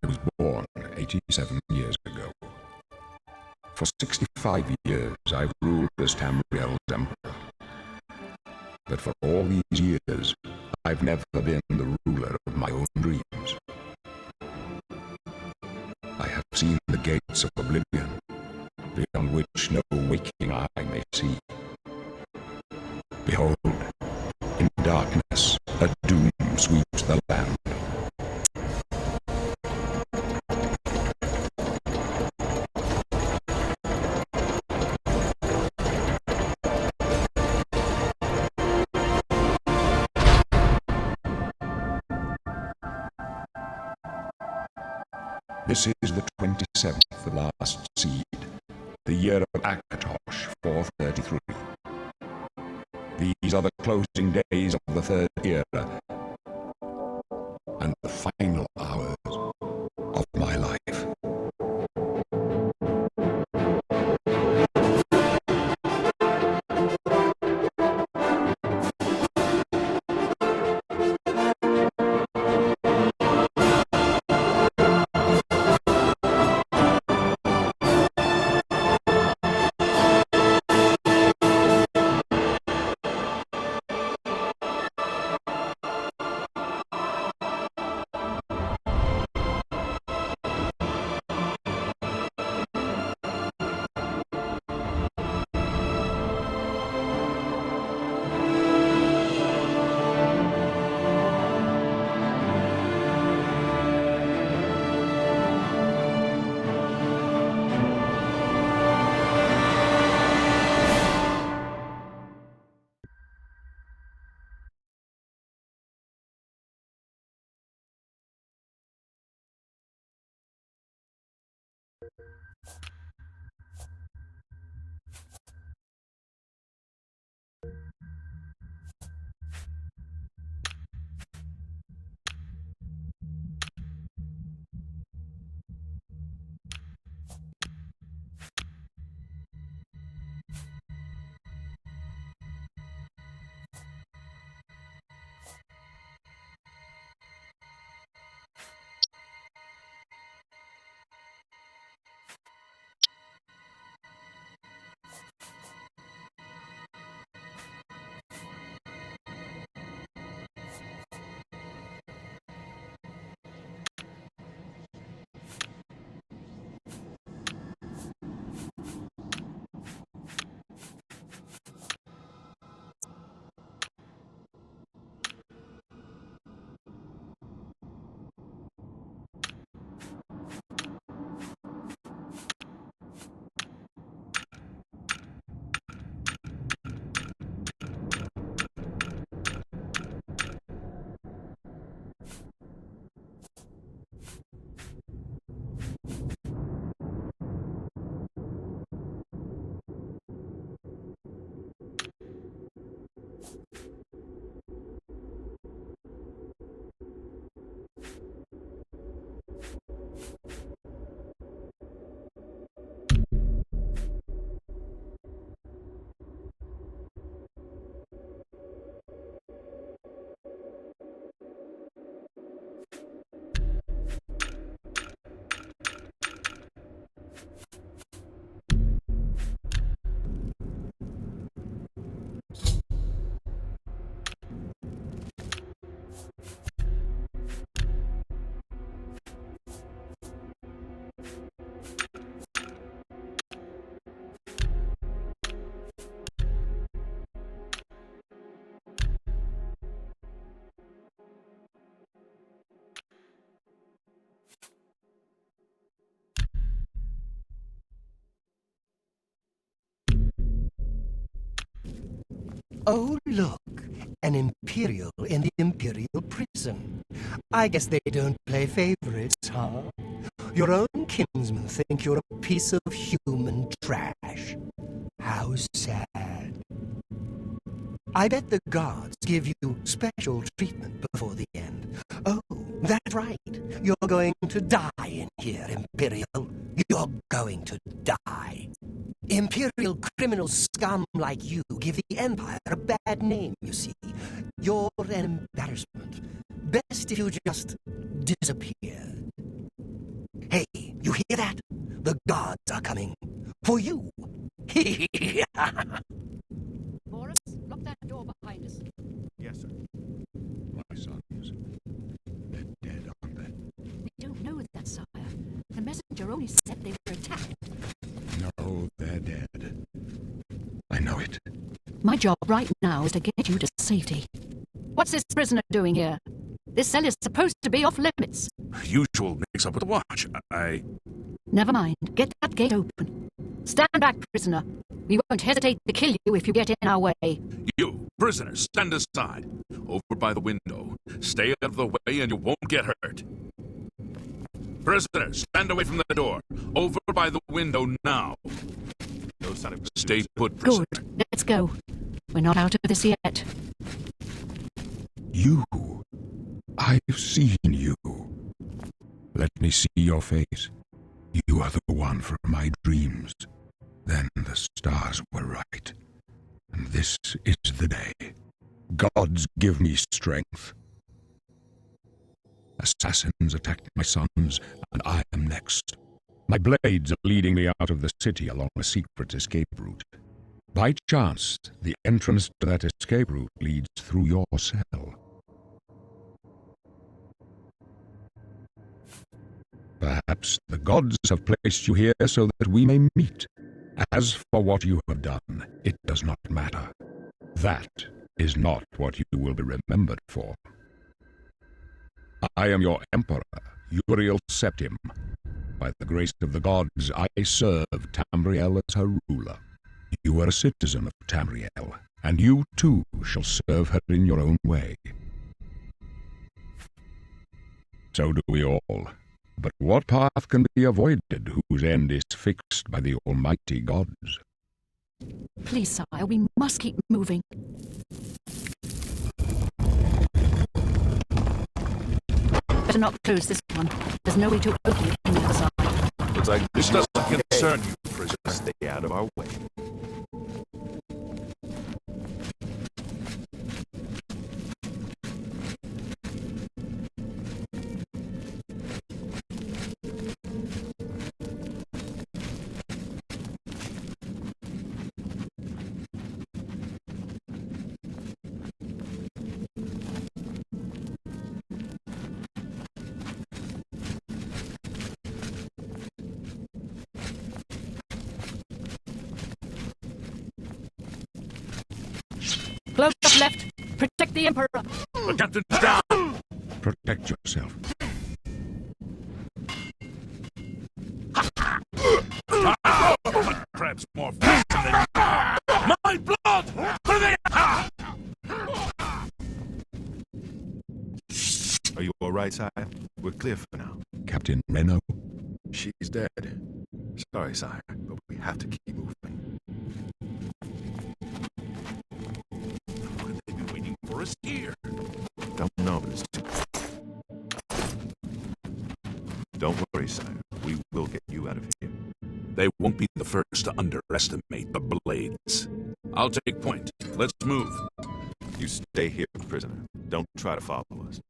was born 87 years ago. For 65 years I've ruled as Tamriel's emperor. But for all these years, I've never been the ruler of my own dreams. I have seen the gates of Oblivion, beyond which no waking eye may see. Behold, in darkness, a doom sweeps the land. This is the 27th, the last seed, the year of Akatosh, 433. These are the closing days of the third era, and the final hours of my life. Oh, look, an Imperial in the Imperial prison. I guess they don't play favorites, huh? Your own kinsmen think you're a piece of human trash. How sad. I bet the guards give you special treatment before the end. Oh, that's right. You're going to die in here, Imperial. You're going to die. Imperial criminal scum like you give the Empire a bad name, you see. You're an embarrassment. Best if you just disappeared. hear that? The gods are coming. For you. Boris, lock that door behind us. Yes, sir. My sons. They're dead, aren't they? We don't know that, sire. The messenger only said they were attacked. No, they're dead. I know it. My job right now is to get you to safety. What's this prisoner doing here? This cell is supposed to be off limits. Usual mix-up with the watch. Never mind. Get that gate open. Stand back, prisoner. We won't hesitate to kill you if you get in our way. You, prisoner, stand aside. Over by the window. Stay out of the way and you won't get hurt. Prisoner, stand away from the door. Over by the window now. No sign of... Stay put, prisoner. Good. Let's go. We're not out of this yet. You. I've seen you. Let me see your face. You are the one from my dreams. Then the stars were right. And this is the day. Gods give me strength. Assassins attacked my sons, and I am next. My blades are leading me out of the city along a secret escape route. By chance, the entrance to that escape route leads through your cell. Perhaps the gods have placed you here so that we may meet. As for what you have done, it does not matter. That is not what you will be remembered for. I am your emperor, Uriel Septim. By the grace of the gods, I serve Tamriel as her ruler. You are a citizen of Tamriel, and you too shall serve her in your own way. So do we all. But what path can be avoided whose end is fixed by the almighty gods? Please, sire, we must keep moving. Better not close this one. There's no way to open it from the other side. Looks like this doesn't concern you, prisoner. Stay out of our way. Close up left. Protect the Emperor. The captain's down! Protect yourself. Crab's more fast than... My blood! For the... Are you all right, sire? We're clear for now. Captain Reno? She's dead. Sorry, sire, but we have to keep moving. How could they be waiting for us here? Don't know, but it's too... Don't worry, sire. We will get you out of here. They won't be the first to underestimate the blades. I'll take point. Let's move. You stay here, prisoner. Don't try to follow us.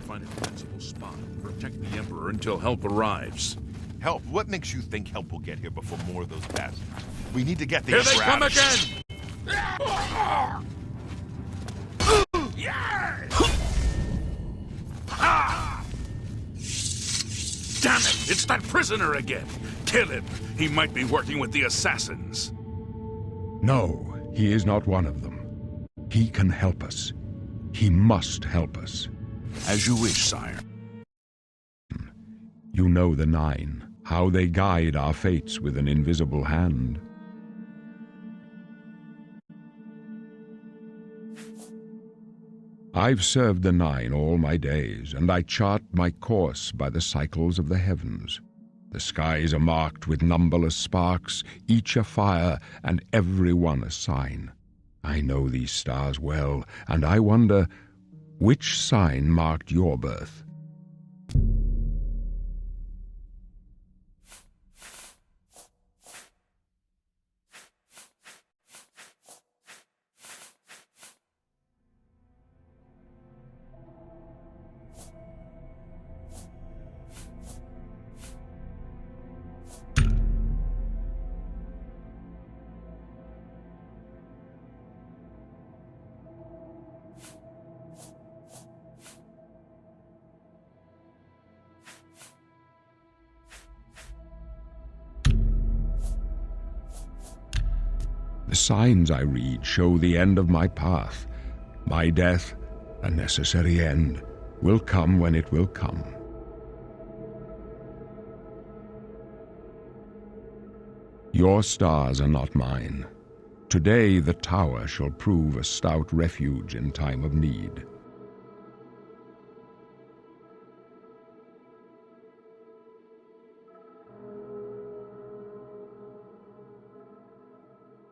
Find a defensible spot. Protect the Emperor until help arrives. Help? What makes you think help will get here before more of those bastards? We need to get the Here they Emperor come out of again! Damn it! It's that prisoner again! Kill him! He might be working with the assassins. No, he is not one of them. He can help us. He must help us. As you wish, sire. You know the Nine, how they guide our fates with an invisible hand. I've served the Nine all my days, and I chart my course by the cycles of the heavens. The skies are marked with numberless sparks, each a fire, and every one a sign. I know these stars well, and I wonder, which sign marked your birth? The signs I read show the end of my path. My death, a necessary end, will come when it will come. Your stars are not mine. Today the tower shall prove a stout refuge in time of need.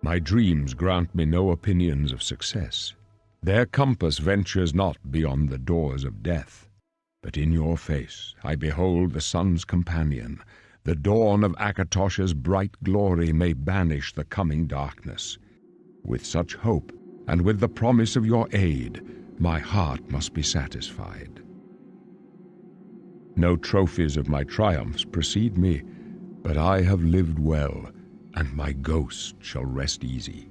My dreams grant me no opinions of success. Their compass ventures not beyond the doors of death. But in your face I behold the sun's companion. The dawn of Akatosh's bright glory may banish the coming darkness. With such hope, and with the promise of your aid, my heart must be satisfied. No trophies of my triumphs precede me, but I have lived well, and my ghost shall rest easy.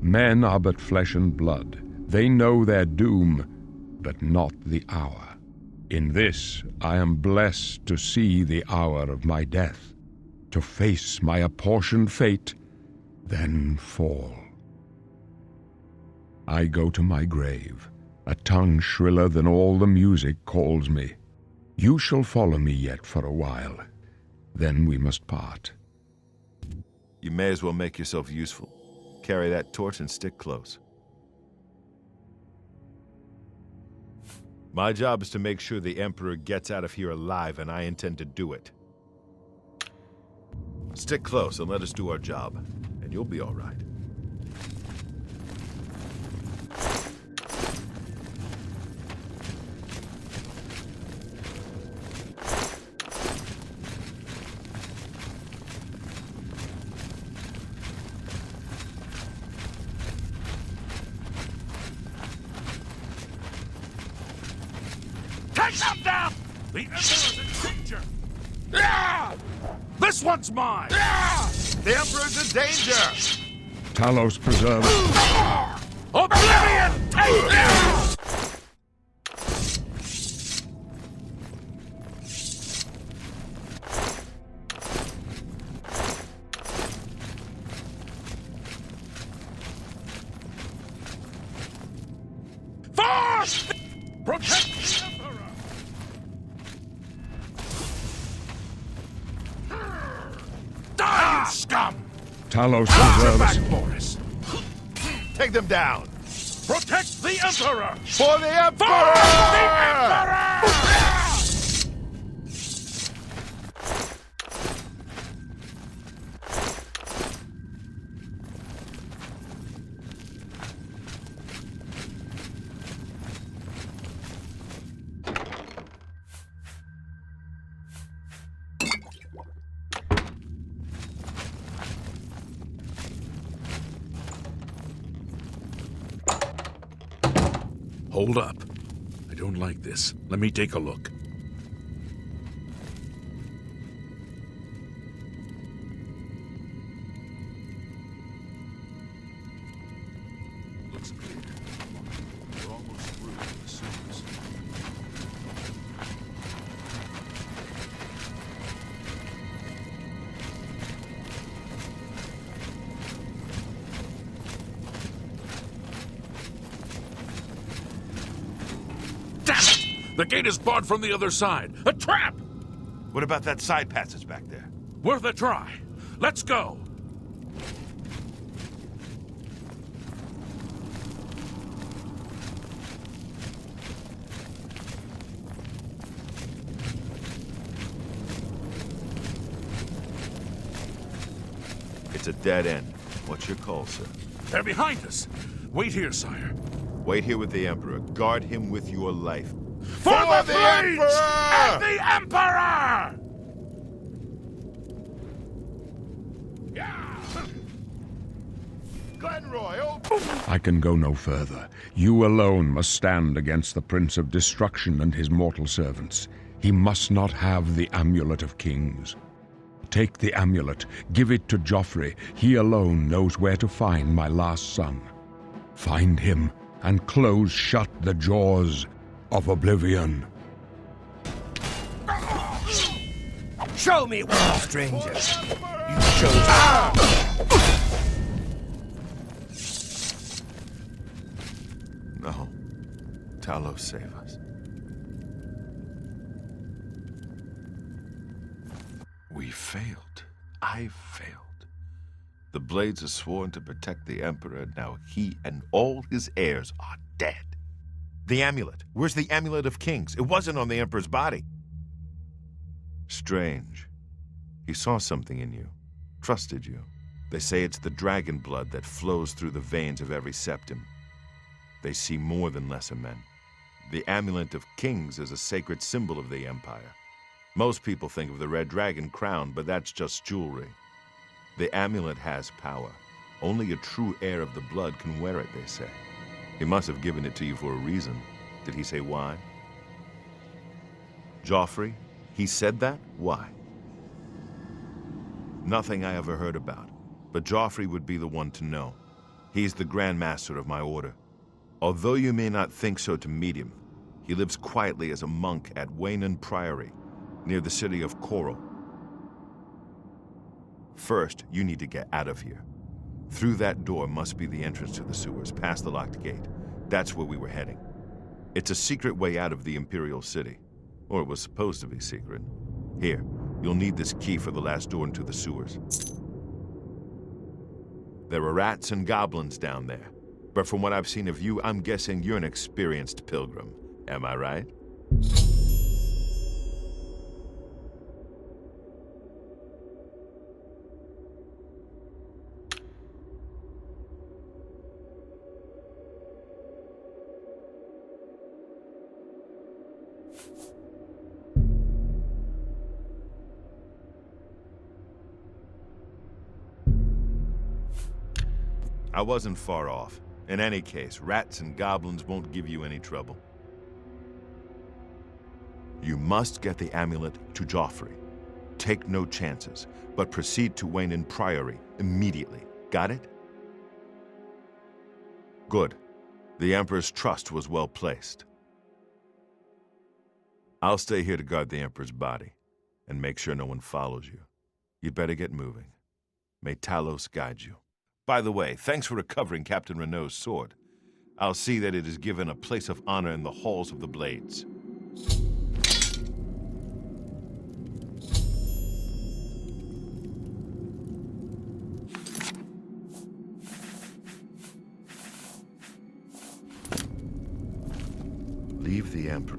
Men are but flesh and blood. They know their doom, but not the hour. In this I am blessed to see the hour of my death, to face my apportioned fate, then fall. I go to my grave. A tongue shriller than all the music calls me. You shall follow me yet for a while. Then we must part. You may as well make yourself useful. Carry that torch and stick close. My job is to make sure the Emperor gets out of here alive, and I intend to do it. Stick close and let us do our job, and you'll be all right. Take them down! The Emperor's in danger! This one's mine! The Emperor's in danger! Talos preserve us. Oblivion, take them! Force! Protect the Emperor! Die, you scum! Talos Watch your preserve back, us. Boris! Take them down! Protect the Emperor! For the Emperor! For the Emperor! Hold up. I don't like this. Let me take a look. Looks clear. We're almost through the sewers. Damn it! The gate is barred from the other side. A trap! What about that side passage back there? Worth a try. Let's go. It's a dead end. What's your call, sir? They're behind us. Wait here, sire. Wait here with the Emperor. Guard him with your life. For the Emperor! And the Emperor! Glenroy, oh! I can go no further. You alone must stand against the Prince of Destruction and his mortal servants. He must not have the Amulet of Kings. Take the amulet, give it to Joffrey. He alone knows where to find my last son. Find him and close shut the jaws of Oblivion. Show me one, stranger. You chose. No. Talos, save us. We failed. I failed. The Blades are sworn to protect the Emperor. Now he and all his heirs are dead. The amulet. Where's the Amulet of Kings? It wasn't on the Emperor's body. Strange. He saw something in you. Trusted you. They say it's the dragon blood that flows through the veins of every septim. They see more than lesser men. The Amulet of Kings is a sacred symbol of the Empire. Most people think of the red dragon crown, but that's just jewelry. The amulet has power. Only a true heir of the blood can wear it, they say. He must have given it to you for a reason. Did he say why? Joffrey? He said that? Why? Nothing I ever heard about, but Joffrey would be the one to know. He's the Grand Master of my order. Although you may not think so to meet him, he lives quietly as a monk at Waynon Priory, near the city of Coral. First, you need to get out of here. Through that door must be the entrance to the sewers, past the locked gate. That's where we were heading. It's a secret way out of the Imperial City. Or it was supposed to be secret. Here, you'll need this key for the last door into the sewers. There are rats and goblins down there. But from what I've seen of you, I'm guessing you're an experienced pilgrim. Am I right? I wasn't far off. In any case, rats and goblins won't give you any trouble. You must get the amulet to Joffrey. Take no chances, but proceed to Waynon Priory immediately. Got it? Good. The Emperor's trust was well placed. I'll stay here to guard the Emperor's body, and make sure no one follows you. You'd better get moving. May Talos guide you. By the way, thanks for recovering Captain Renault's sword. I'll see that it is given a place of honor in the halls of the Blades. Leave the Emperor.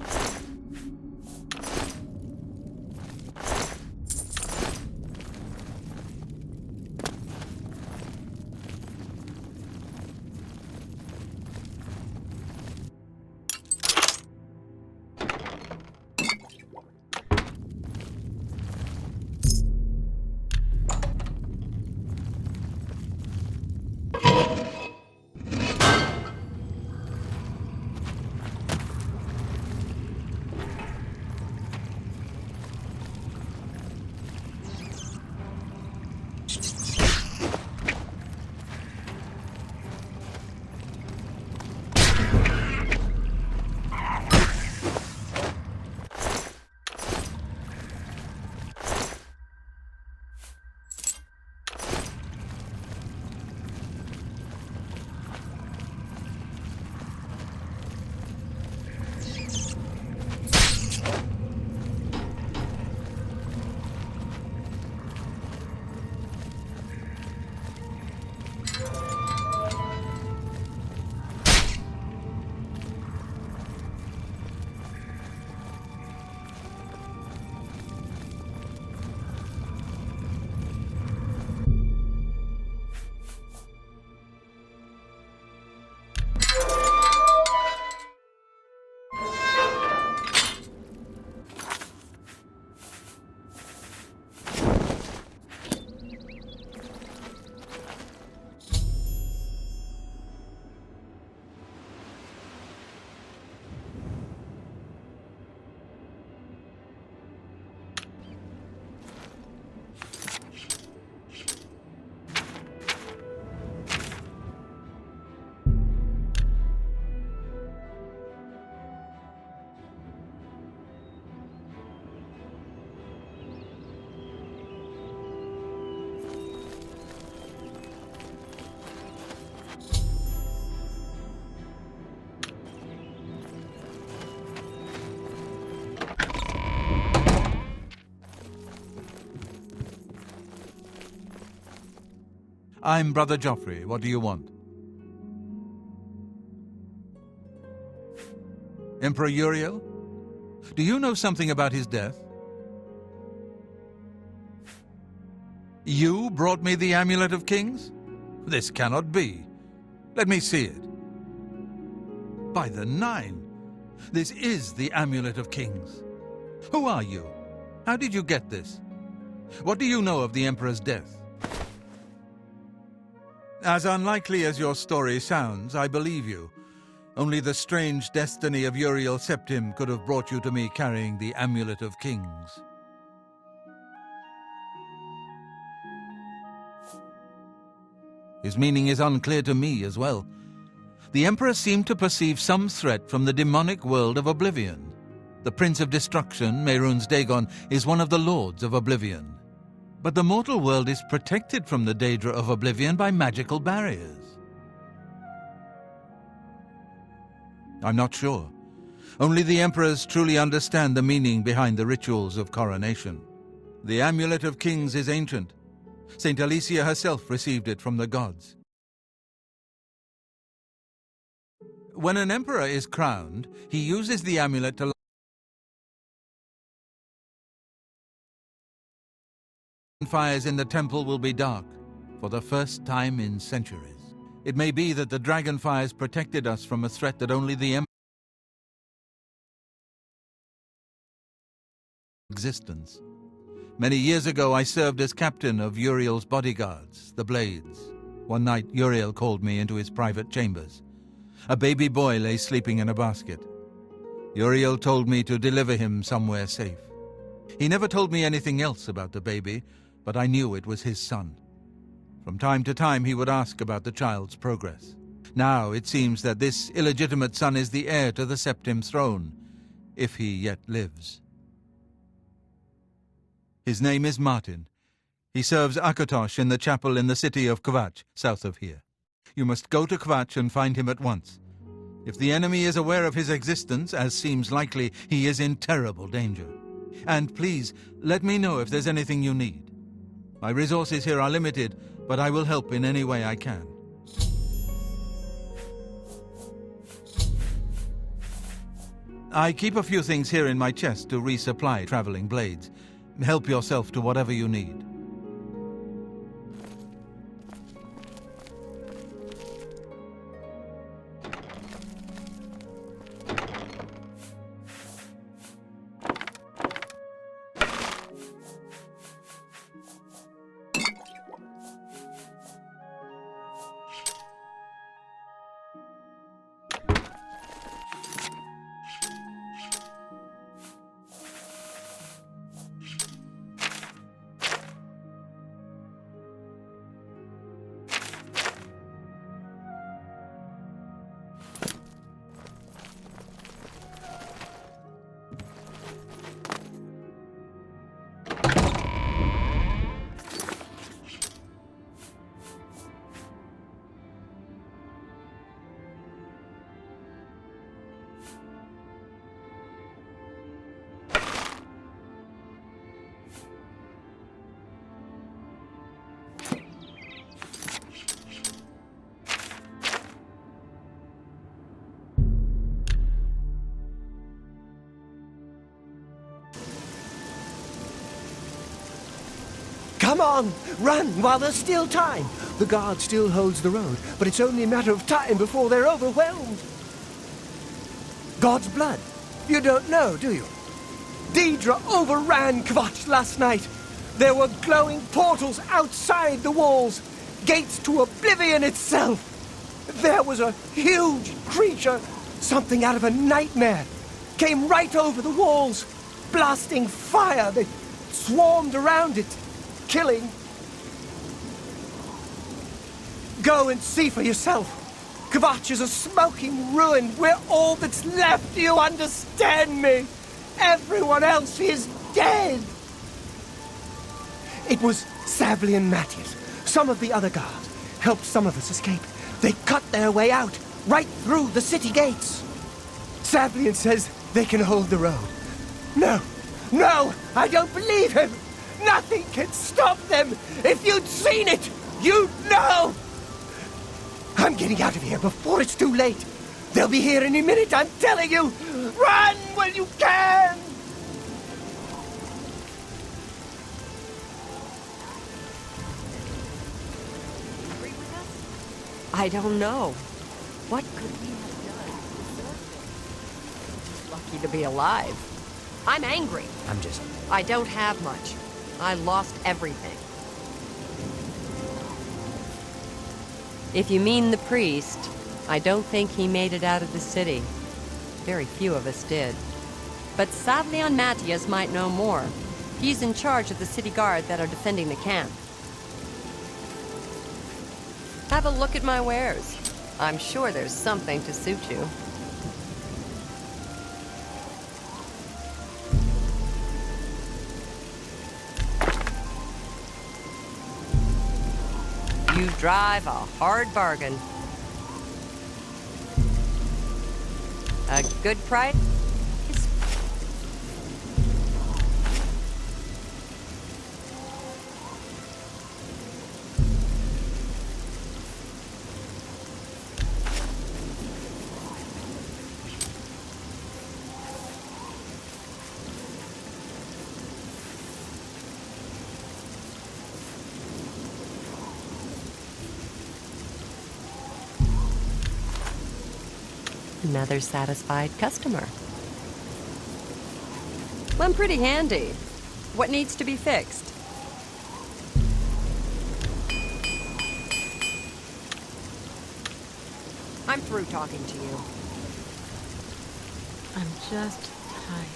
I'm Brother Joffrey. What do you want? Emperor Uriel? Do you know something about his death? You brought me the Amulet of Kings? This cannot be. Let me see it. By the Nine! This is the Amulet of Kings. Who are you? How did you get this? What do you know of the Emperor's death? As unlikely as your story sounds, I believe you. Only the strange destiny of Uriel Septim could have brought you to me carrying the Amulet of Kings. His meaning is unclear to me as well. The Emperor seemed to perceive some threat from the demonic world of Oblivion. The Prince of Destruction, Mehrunes Dagon, is one of the Lords of Oblivion. But the mortal world is protected from the Daedra of Oblivion by magical barriers. I'm not sure. Only the Emperors truly understand the meaning behind the rituals of coronation. The Amulet of Kings is ancient. Saint Alicia herself received it from the gods. When an emperor is crowned, he uses the amulet to fires in the temple will be dark for the first time in centuries. It may be that the Dragonfires protected us from a threat that only the Emperor existence. Many years ago, I served as captain of Uriel's bodyguards, the Blades. One night, Uriel called me into his private chambers. A baby boy lay sleeping in a basket. Uriel told me to deliver him somewhere safe. He never told me anything else about the baby, but I knew it was his son. From time to time, he would ask about the child's progress. Now it seems that this illegitimate son is the heir to the Septim throne, if he yet lives. His name is Martin. He serves Akatosh in the chapel in the city of Kvatch, south of here. You must go to Kvatch and find him at once. If the enemy is aware of his existence, as seems likely, he is in terrible danger. And please, let me know if there's anything you need. My resources here are limited, but I will help in any way I can. I keep a few things here in my chest to resupply traveling blades. Help yourself to whatever you need. Come on, run while there's still time. The guard still holds the road, but it's only a matter of time before they're overwhelmed. God's blood. You don't know, do you? Daedra overran Kvatch last night. There were glowing portals outside the walls, gates to Oblivion itself. There was a huge creature, something out of a nightmare, came right over the walls, blasting fire. They swarmed around it, killing. Go and see for yourself. Kvatch is a smoking ruin. We're all that's left. Do you understand me? Everyone else is dead. It was Savli and Matthias. Some of the other guards helped some of us escape. They cut their way out, right through the city gates. Savlian says they can hold the road. No, I don't believe him. Nothing can stop them. If you'd seen it, You know! I'm getting out of here before it's too late. They'll be here any minute, I'm telling you! Run while you can! I don't know. What could we have done? Just lucky to be alive. I'm angry. I don't have much. I lost everything. If you mean the priest, I don't think he made it out of the city. Very few of us did. But Savlian Matthias might know more. He's in charge of the city guard that are defending the camp. Have a look at my wares. I'm sure there's something to suit you. You drive a hard bargain. A good price? Another satisfied customer. Well, I'm pretty handy. What needs to be fixed? I'm through talking to you. I'm just tired.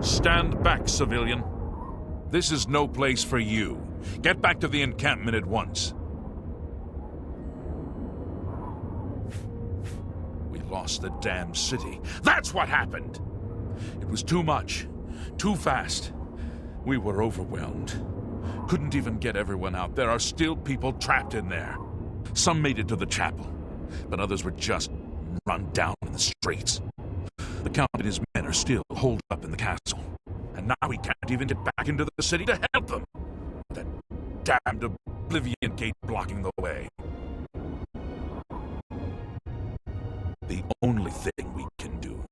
Stand back, civilian. This is no place for you. Get back to the encampment at once. We lost the damn city. That's what happened! It was too much. Too fast. We were overwhelmed. Couldn't even get everyone out. There are still people trapped in there. Some made it to the chapel, but others were just run down in the streets. The Count and his men are still holed up in the castle. And now we can't even get back into the city to help them. That damned Oblivion gate blocking the way. The only thing we can do.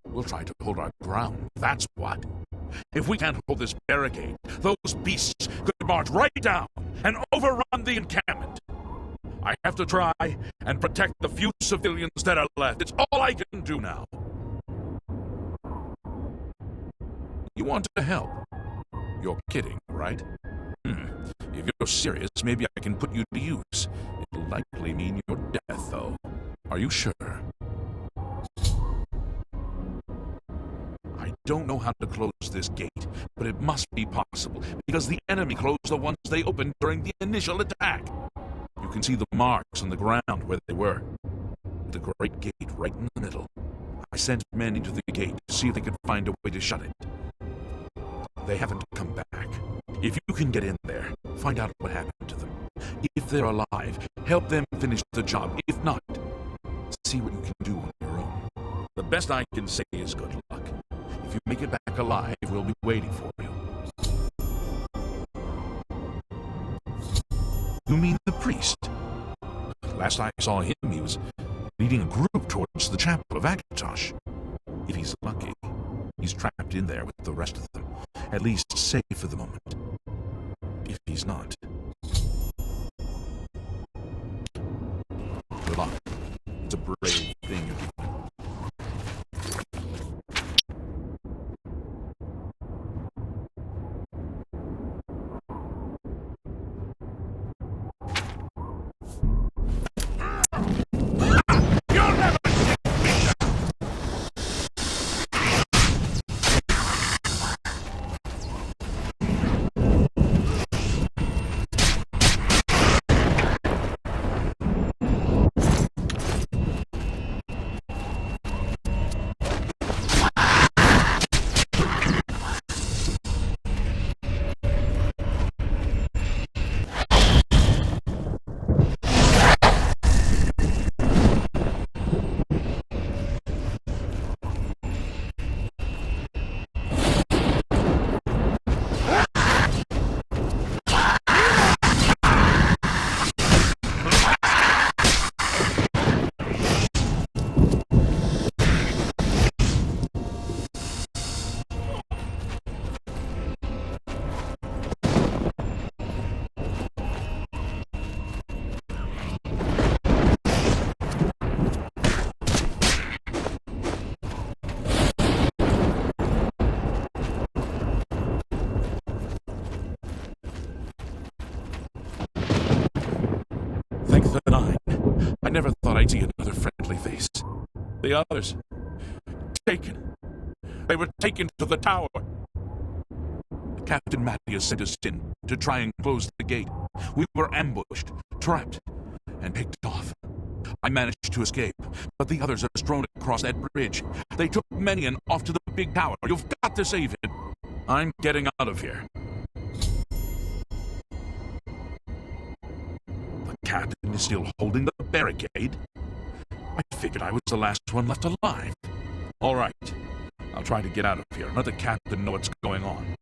We'll try to hold our ground, that's what. If we can't hold this barricade, those beasts could march right down and overrun the encampment. I have to try and protect the few civilians that are left. It's all I can do now. You want to help? You're kidding, right? If you're serious, maybe I can put you to use. It'll likely mean your death, though. Are you sure? I don't know how to close this gate, but it must be possible, because the enemy closed the ones they opened during the initial attack. You can see the marks on the ground where they were. The great gate right in the middle. I sent men into the gate to see if they could find a way to shut it. They haven't come back. If you can get in there, find out what happened to them. If they're alive, help them finish the job. If not, see what you can do on your own. The best I can say is good luck. If you make it back alive, we'll be waiting for you. You mean the priest? Last I saw him, he was leading a group towards the chapel of Akatosh. If he's lucky, he's trapped in there with the rest of them. At least safe for the moment. If he's not. Good luck. It's a brave thing you're doing. I see another friendly face. The others, taken. They were taken to the tower. Captain Matthias sent us in to try and close the gate. We were ambushed, trapped, and picked off. I managed to escape, but the others are strewn across that bridge. They took Menion off to the big tower. You've got to save him. I'm getting out of here. The captain is still holding the barricade. I figured I was the last one left alive. All right. I'll try to get out of here. Let the captain know what's going on.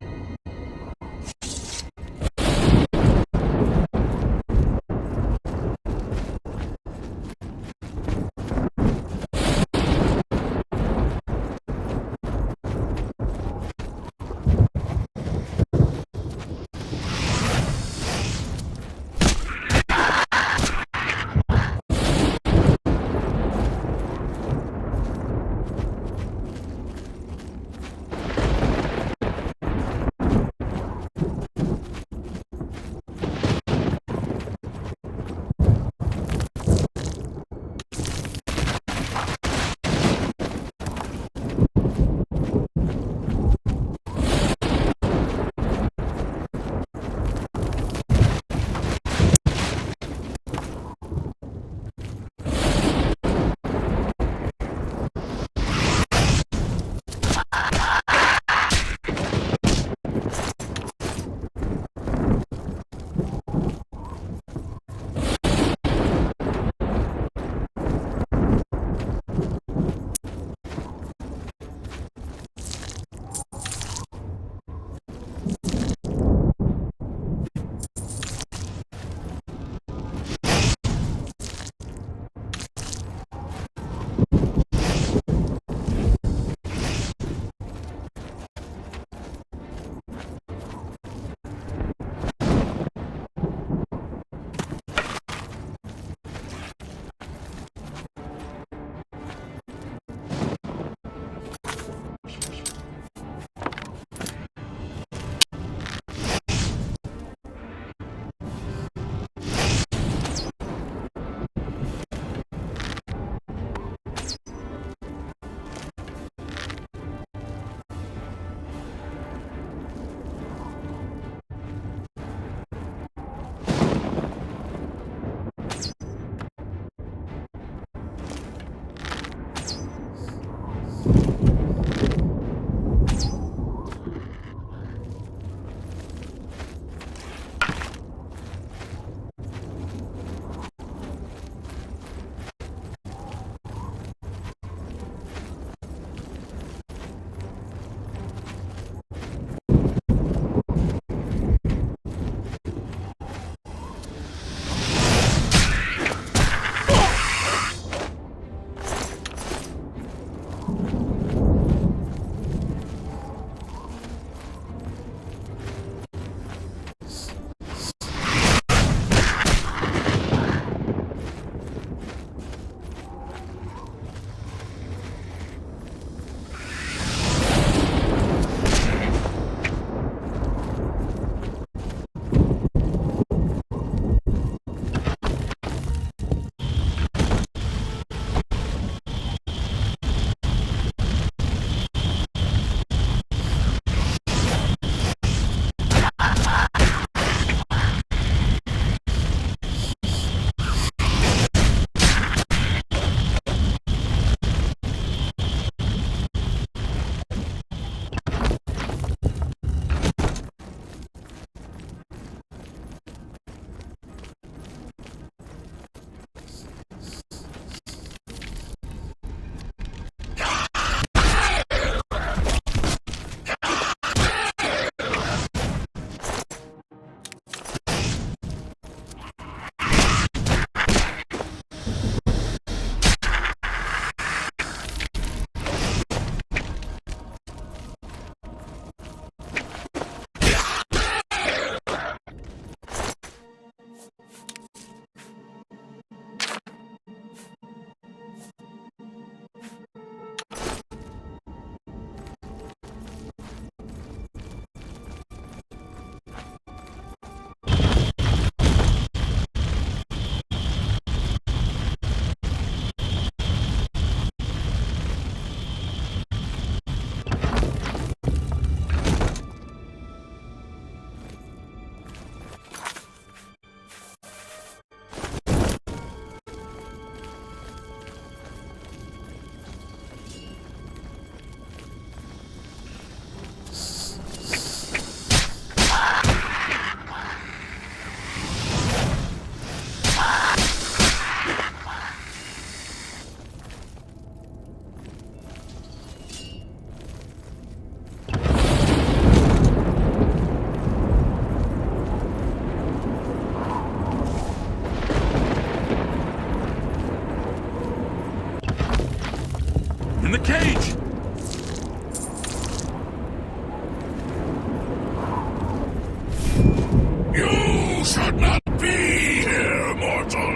should not be here, mortal.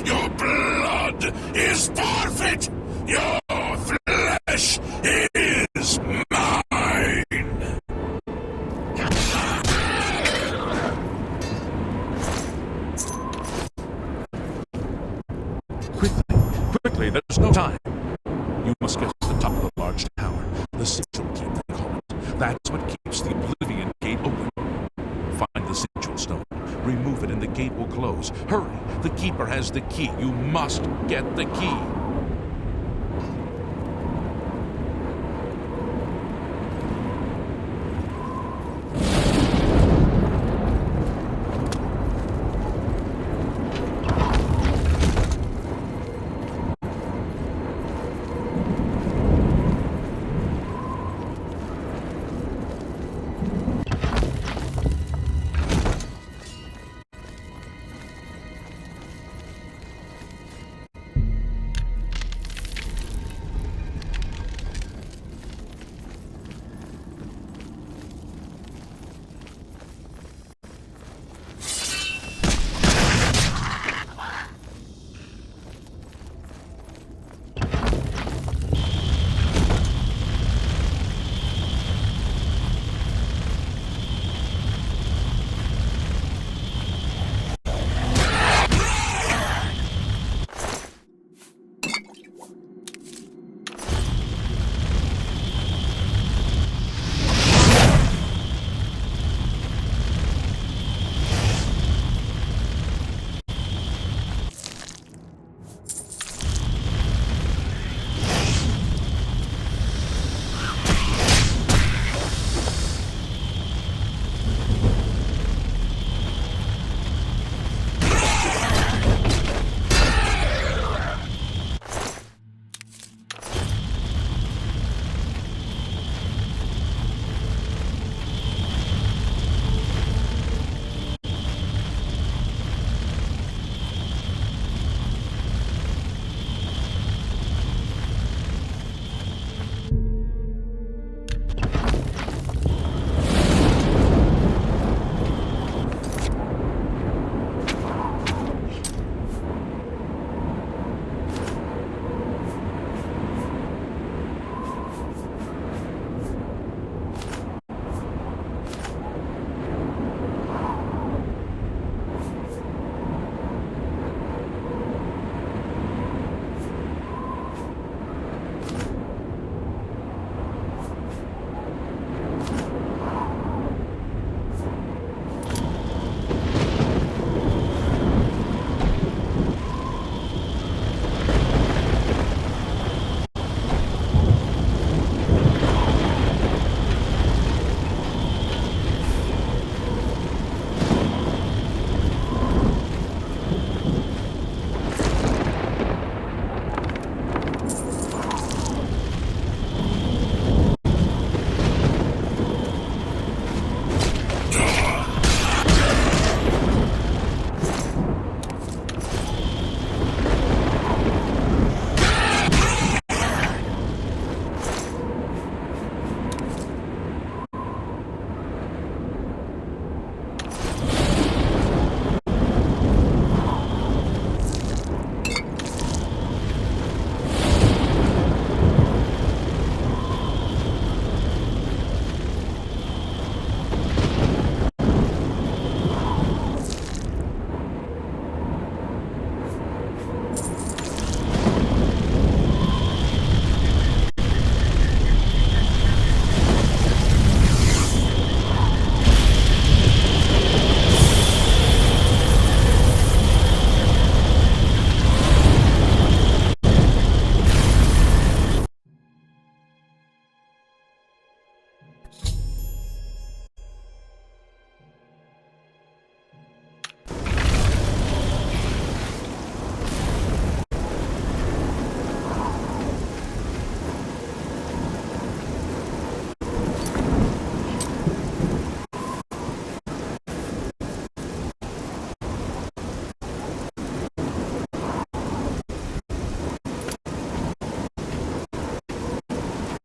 Your blood is forfeit. Your flesh is mine. Quickly, there's no time. You must get to the top of the large tower. The sigil keep, they call it. That's what keeps the Oblivion gate open. Find the sigil stone, remove it, and the gate will close. Hurry! The keeper has the key. You must get the key.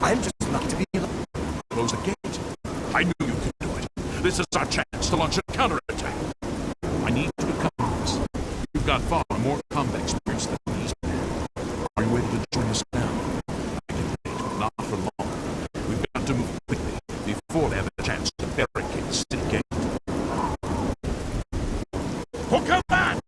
I'm just lucky to be alive. Close the gate. I knew you could do it. This is our chance to launch a counterattack. got far more combat experience than these men. Are you able to join us now? I can wait, but not for long. We've got to move quickly before they have a chance to barricade the city gate. Hook a match!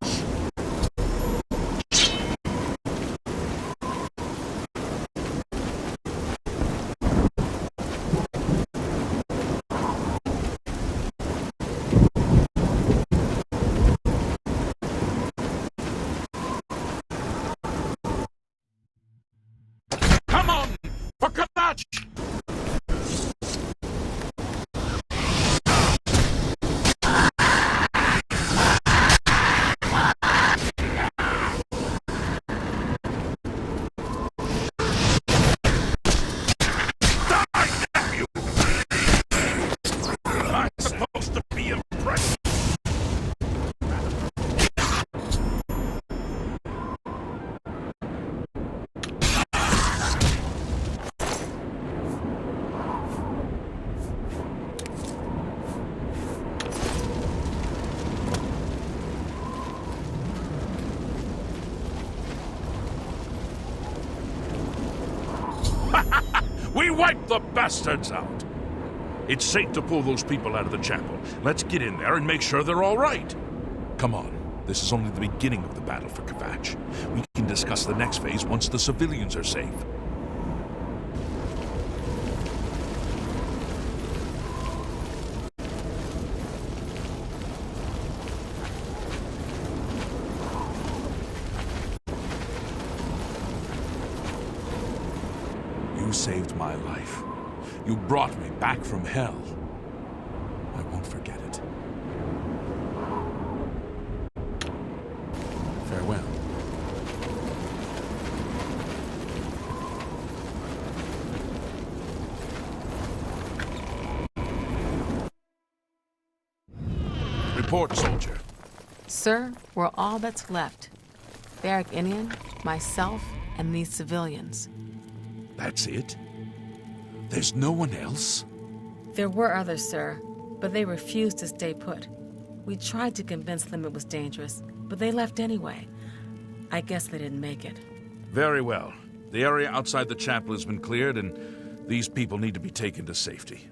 Come on! Hook a match! I'm supposed to be impressed. We wiped the bastards out. It's safe to pull those people out of the chapel. Let's get in there and make sure they're all right. Come on. This is only the beginning of the battle for Kvatch. We can discuss the next phase once the civilians are safe. You saved my life. You brought me back from hell. I won't forget it. Farewell. Report, soldier. Sir, we're all that's left. Barrack Inian, myself, and these civilians. That's it? There's no one else? There were others, sir, but they refused to stay put. We tried to convince them it was dangerous, but they left anyway. I guess they didn't make it. Very well. The area outside the chapel has been cleared, and these people need to be taken to safety.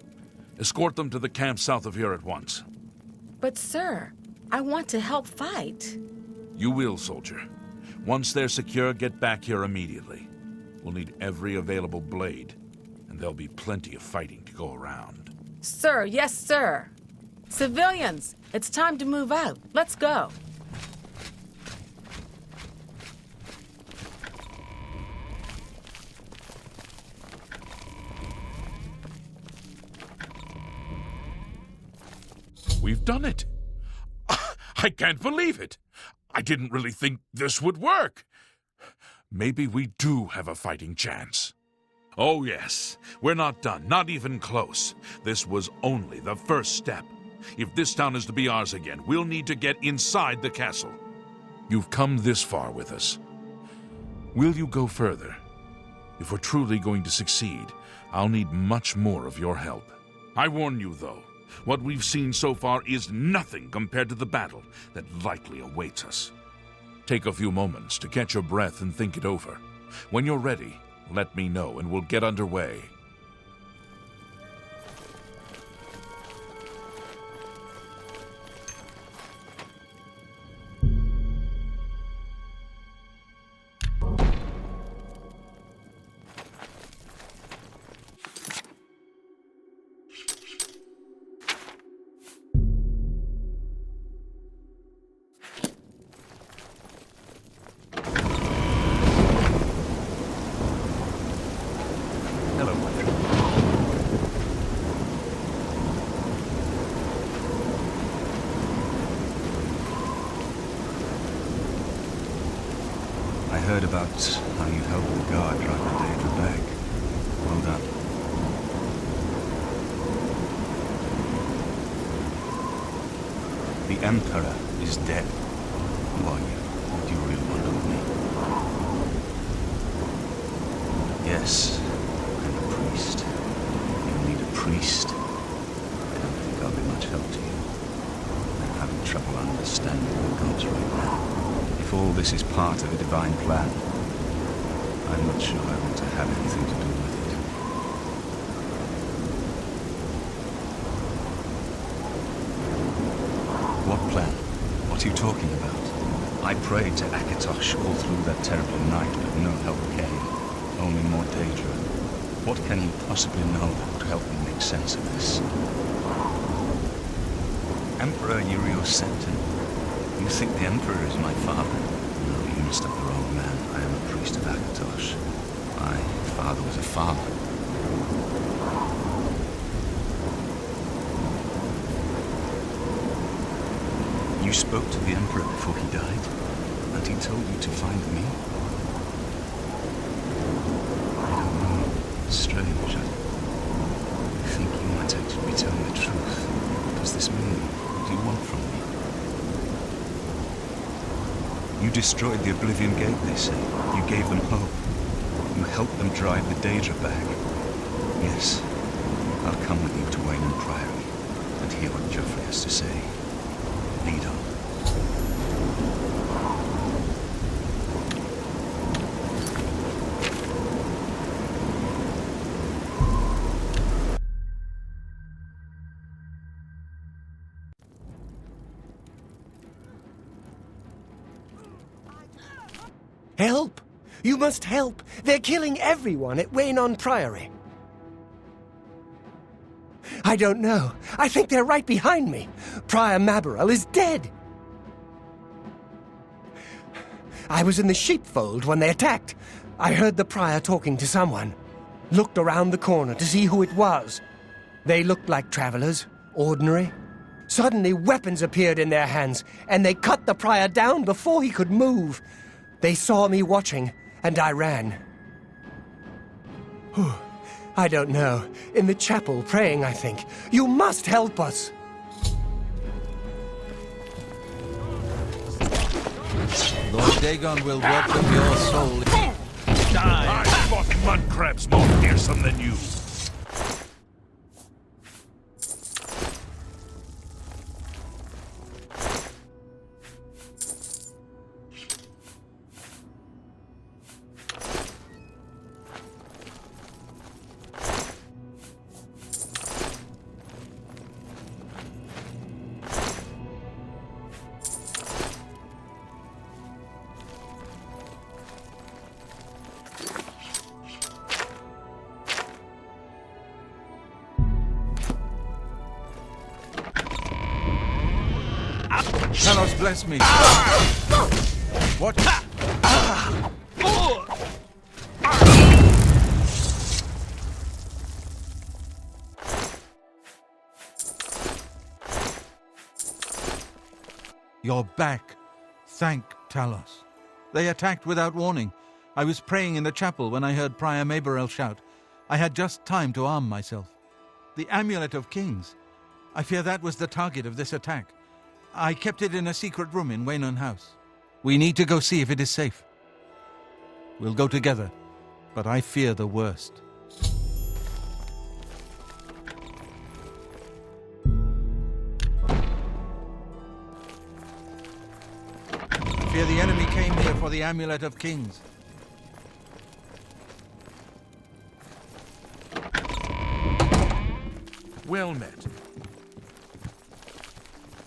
Escort them to the camp south of here at once. But sir, I want to help fight. You will, soldier. Once they're secure, get back here immediately. We'll need every available blade, and there'll be plenty of fighting to go around. Sir, yes, sir. Civilians, it's time to move out. Let's go. We've done it. I can't believe it. I didn't really think this would work. Maybe we do have a fighting chance. Oh yes, we're not done, not even close. This was only the first step. If this town is to be ours again, we'll need to get inside the castle. You've come this far with us. Will you go further? If we're truly going to succeed, I'll need much more of your help. I warn you, though, what we've seen so far is nothing compared to the battle that likely awaits us. Take a few moments to catch your breath and think it over. When you're ready, let me know and we'll get underway. I heard about how you helped the guard drive the Daedra back. Well done. The Emperor is dead. Who are you? What do you really want with me? Yes, I'm a priest. You need a priest? I don't think I'll be much help to you. I'm having trouble understanding the gods right now. If If all this is part of a divine plan, I'm not sure I want to have anything to do with it. What plan? What are you talking about? I prayed to Akatosh all through that terrible night, but no help came. Only more danger. What can you possibly know that would help me make sense of this? Emperor Uriel Septon. You think the Emperor is my father? No, you must have the wrong man. I am a priest of Akatosh. My father was a farmer. You spoke to the Emperor before he died, and he told you to find me? I don't know. It's strange. I think you might actually be telling the truth. What does this mean? What do you want from me? You destroyed the Oblivion Gate, they say. You gave them hope. You helped them drive the Daedra back. Yes, I'll come with you to Wayne Priory and hear what Geoffrey has to say. Lead on. Help! You must help! They're killing everyone at Wayne Priory. I don't know. I think they're right behind me. Prior Maborel is dead. I was in the sheepfold when they attacked. I heard the prior talking to someone. Looked around the corner to see who it was. They looked like travelers, ordinary. Suddenly weapons appeared in their hands, and they cut the prior down before he could move. They saw me watching, and I ran. Whew. I don't know. In the chapel, praying, I think. You must help us! Lord Dagon will welcome your soul. I fought mud crabs more fearsome than you. Talos bless me. What? You're back. Thank Talos. They attacked without warning. I was praying in the chapel when I heard Prior Maborel shout. I had just time to arm myself. The Amulet of Kings. I fear that was the target of this attack. I kept it in a secret room in Waynon House. We need to go see if it is safe. We'll go together, but I fear the worst. I fear the enemy came here for the Amulet of Kings. Well met.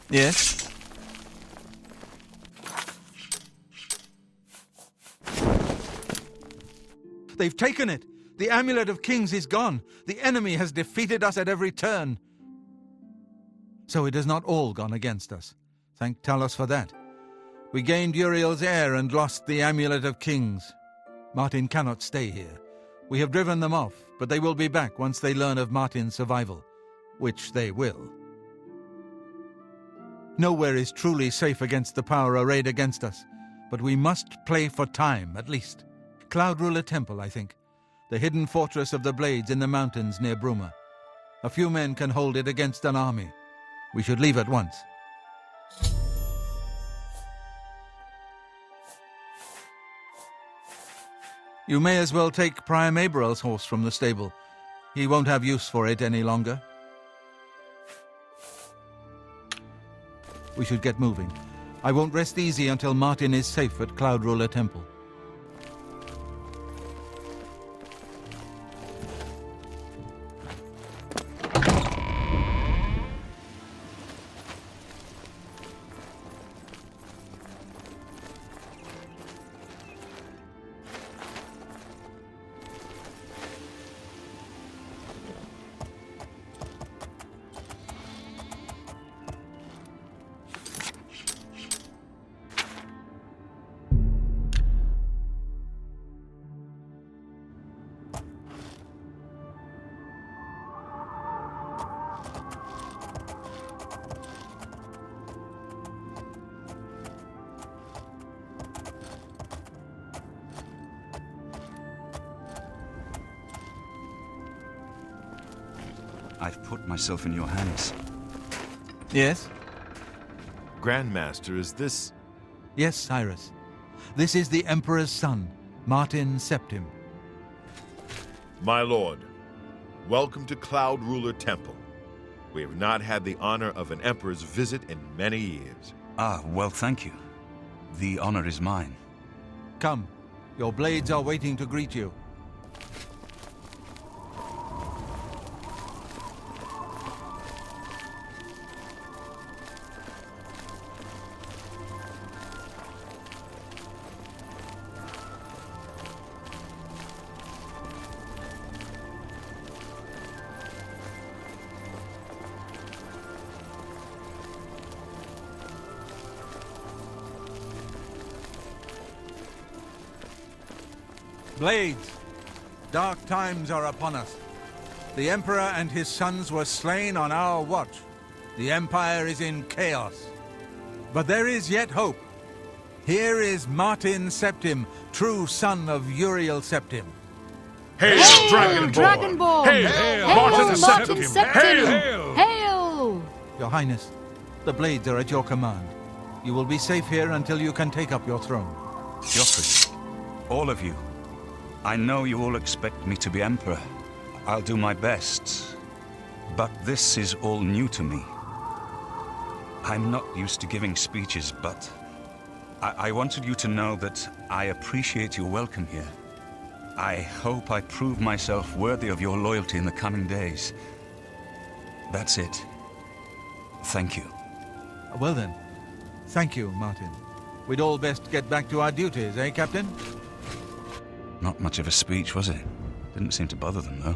Yes? They've taken it! The Amulet of Kings is gone! The enemy has defeated us at every turn! So it has not all gone against us. Thank Talos for that. We gained Uriel's heir and lost the Amulet of Kings. Martin cannot stay here. We have driven them off, but they will be back once they learn of Martin's survival. Which they will. Nowhere is truly safe against the power arrayed against us, but we must play for time, at least. Cloud Ruler Temple, I think. The hidden fortress of the Blades in the mountains near Bruma. A few men can hold it against an army. We should leave at once. You may as well take Prior Maborel's horse from the stable. He won't have use for it any longer. We should get moving. I won't rest easy until Martin is safe at Cloud Ruler Temple. I've put myself in your hands. Yes? Grandmaster, is this... Yes, Cyrus. This is the Emperor's son, Martin Septim. My lord, welcome to Cloud Ruler Temple. We have not had the honor of an emperor's visit in many years. Ah, well, thank you. The honor is mine. Come, your blades are waiting to greet you. Blades, dark times are upon us. The Emperor and his sons were slain on our watch. The Empire is in chaos. But there is yet hope. Here is Martin Septim, true son of Uriel Septim. Hail, Dragonborn! Dragonborn! Hail, Hail, Martin Martin Septim! Septim! Hail! Hail! Your Highness, the blades are at your command. You will be safe here until you can take up your throne. Joffrey, all of you. I know you all expect me to be Emperor. I'll do my best. But this is all new to me. I'm not used to giving speeches, but I wanted you to know that I appreciate your welcome here. I hope I prove myself worthy of your loyalty in the coming days. That's it. Thank you. Well then, thank you, Martin. We'd all best get back to our duties, eh, Captain? Not much of a speech, was it? Didn't seem to bother them, though.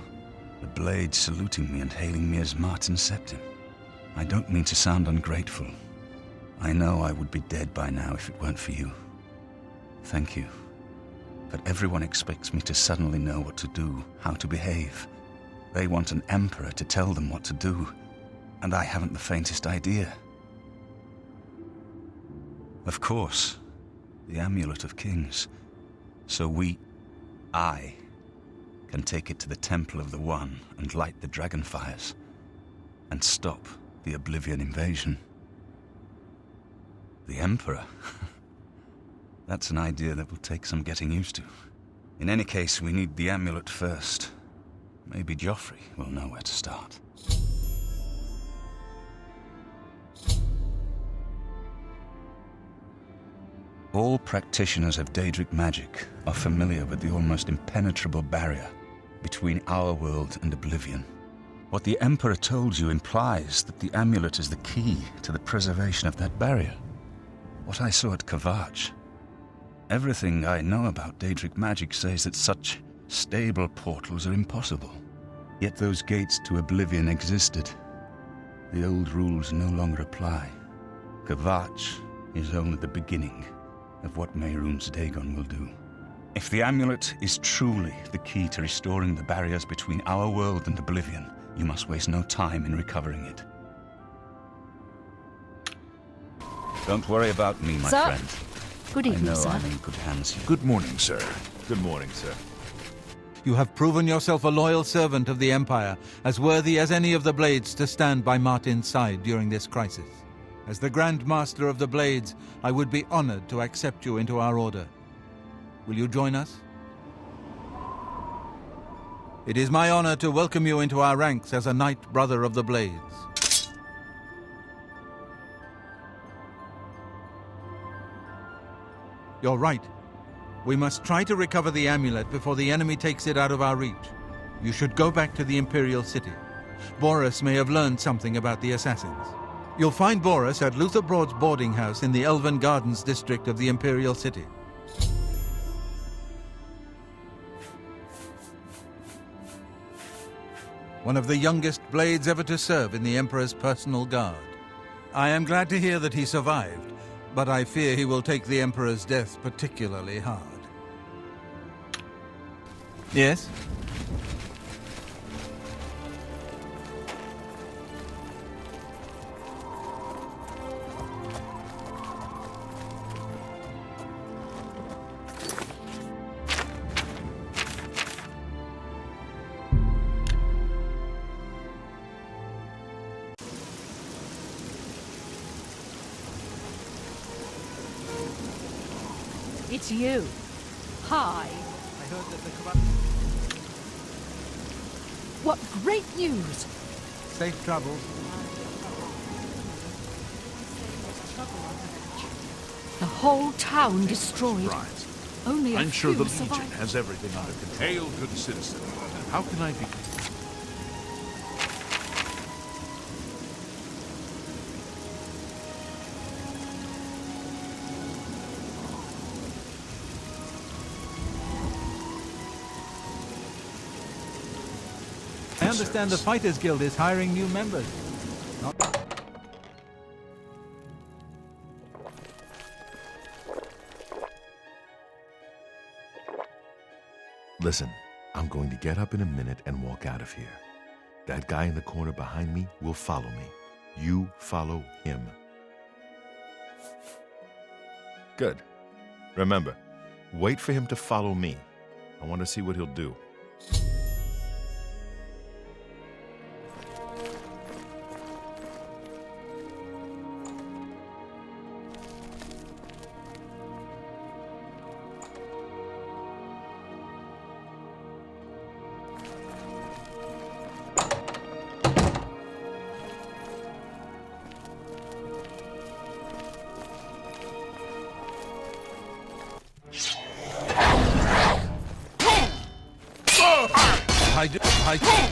The blades saluting me and hailing me as Martin Septim. I don't mean to sound ungrateful. I know I would be dead by now if it weren't for you. Thank you. But everyone expects me to suddenly know what to do, how to behave. They want an emperor to tell them what to do, and I haven't the faintest idea. Of course, the Amulet of Kings. So I can take it to the Temple of the One and light the Dragonfires, and stop the Oblivion invasion. The Emperor? That's an idea that will take some getting used to. In any case, we need the amulet first. Maybe Joffrey will know where to start. All practitioners of Daedric magic are familiar with the almost impenetrable barrier between our world and Oblivion. What the Emperor told you implies that the amulet is the key to the preservation of that barrier. What I saw at Kvatch. Everything I know about Daedric magic says that such stable portals are impossible. Yet those gates to Oblivion existed. The old rules no longer apply. Kvatch is only the beginning of what Mehrunes Dagon will do. If the amulet is truly the key to restoring the barriers between our world and Oblivion, you must waste no time in recovering it. Don't worry about me, my Sir? friend. Good evening, I know sir. I'm in good hands here. Good morning, sir. Good morning, sir. You have proven yourself a loyal servant of the Empire, as worthy as any of the Blades to stand by Martin's side during this crisis. As the Grand Master of the Blades, I would be honored to accept you into our order. Will you join us? It is my honor to welcome you into our ranks as a Knight Brother of the Blades. You're right. We must try to recover the amulet before the enemy takes it out of our reach. You should go back to the Imperial City. Boris may have learned something about the assassins. You'll find Boris at Luther Broad's boarding house in the Elven Gardens district of the Imperial City. One of the youngest blades ever to serve in the Emperor's personal guard. I am glad to hear that he survived, but I fear he will take the Emperor's death particularly hard. Yes? It's you. Hi. I heard that the What great news! Safe travels. The whole town destroyed. Right. Only a I'm sure few the Legion survived. has everything under control. Hail, good citizen. How can I be... I understand the Fighters Guild is hiring new members. Listen, I'm going to get up in a minute and walk out of here. That guy in the corner behind me will follow me. You follow him. Good. Remember, wait for him to follow me. I want to see what he'll do.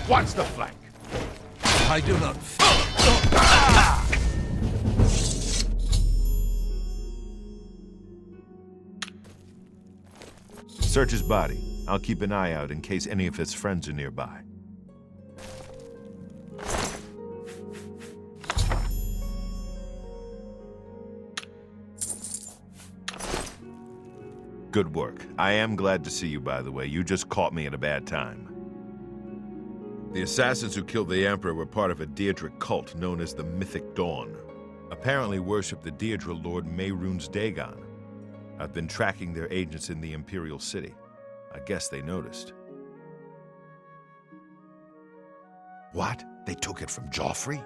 Watch the flank! I do not... Search his body. I'll keep an eye out in case any of his friends are nearby. Good work. I am glad to see you, by the way. You just caught me at a bad time. The assassins who killed the Emperor were part of a Daedric cult known as the Mythic Dawn. Apparently worshipped the Daedra Lord Mehrunes Dagon. I've been tracking their agents in the Imperial City. I guess they noticed. What? They took it from Joffrey?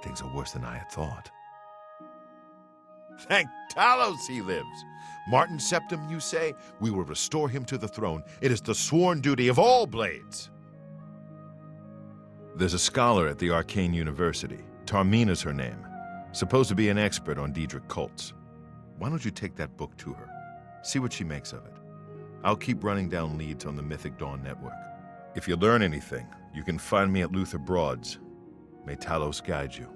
Things are worse than I had thought. Thank Talos he lives. Martin Septim, you say? We will restore him to the throne. It is the sworn duty of all blades. There's a scholar at the Arcane University. Tarmina's her name. Supposed to be an expert on Daedric cults. Why don't you take that book to her? See what she makes of it. I'll keep running down leads on the Mythic Dawn network. If you learn anything, you can find me at Luther Broad's. May Talos guide you.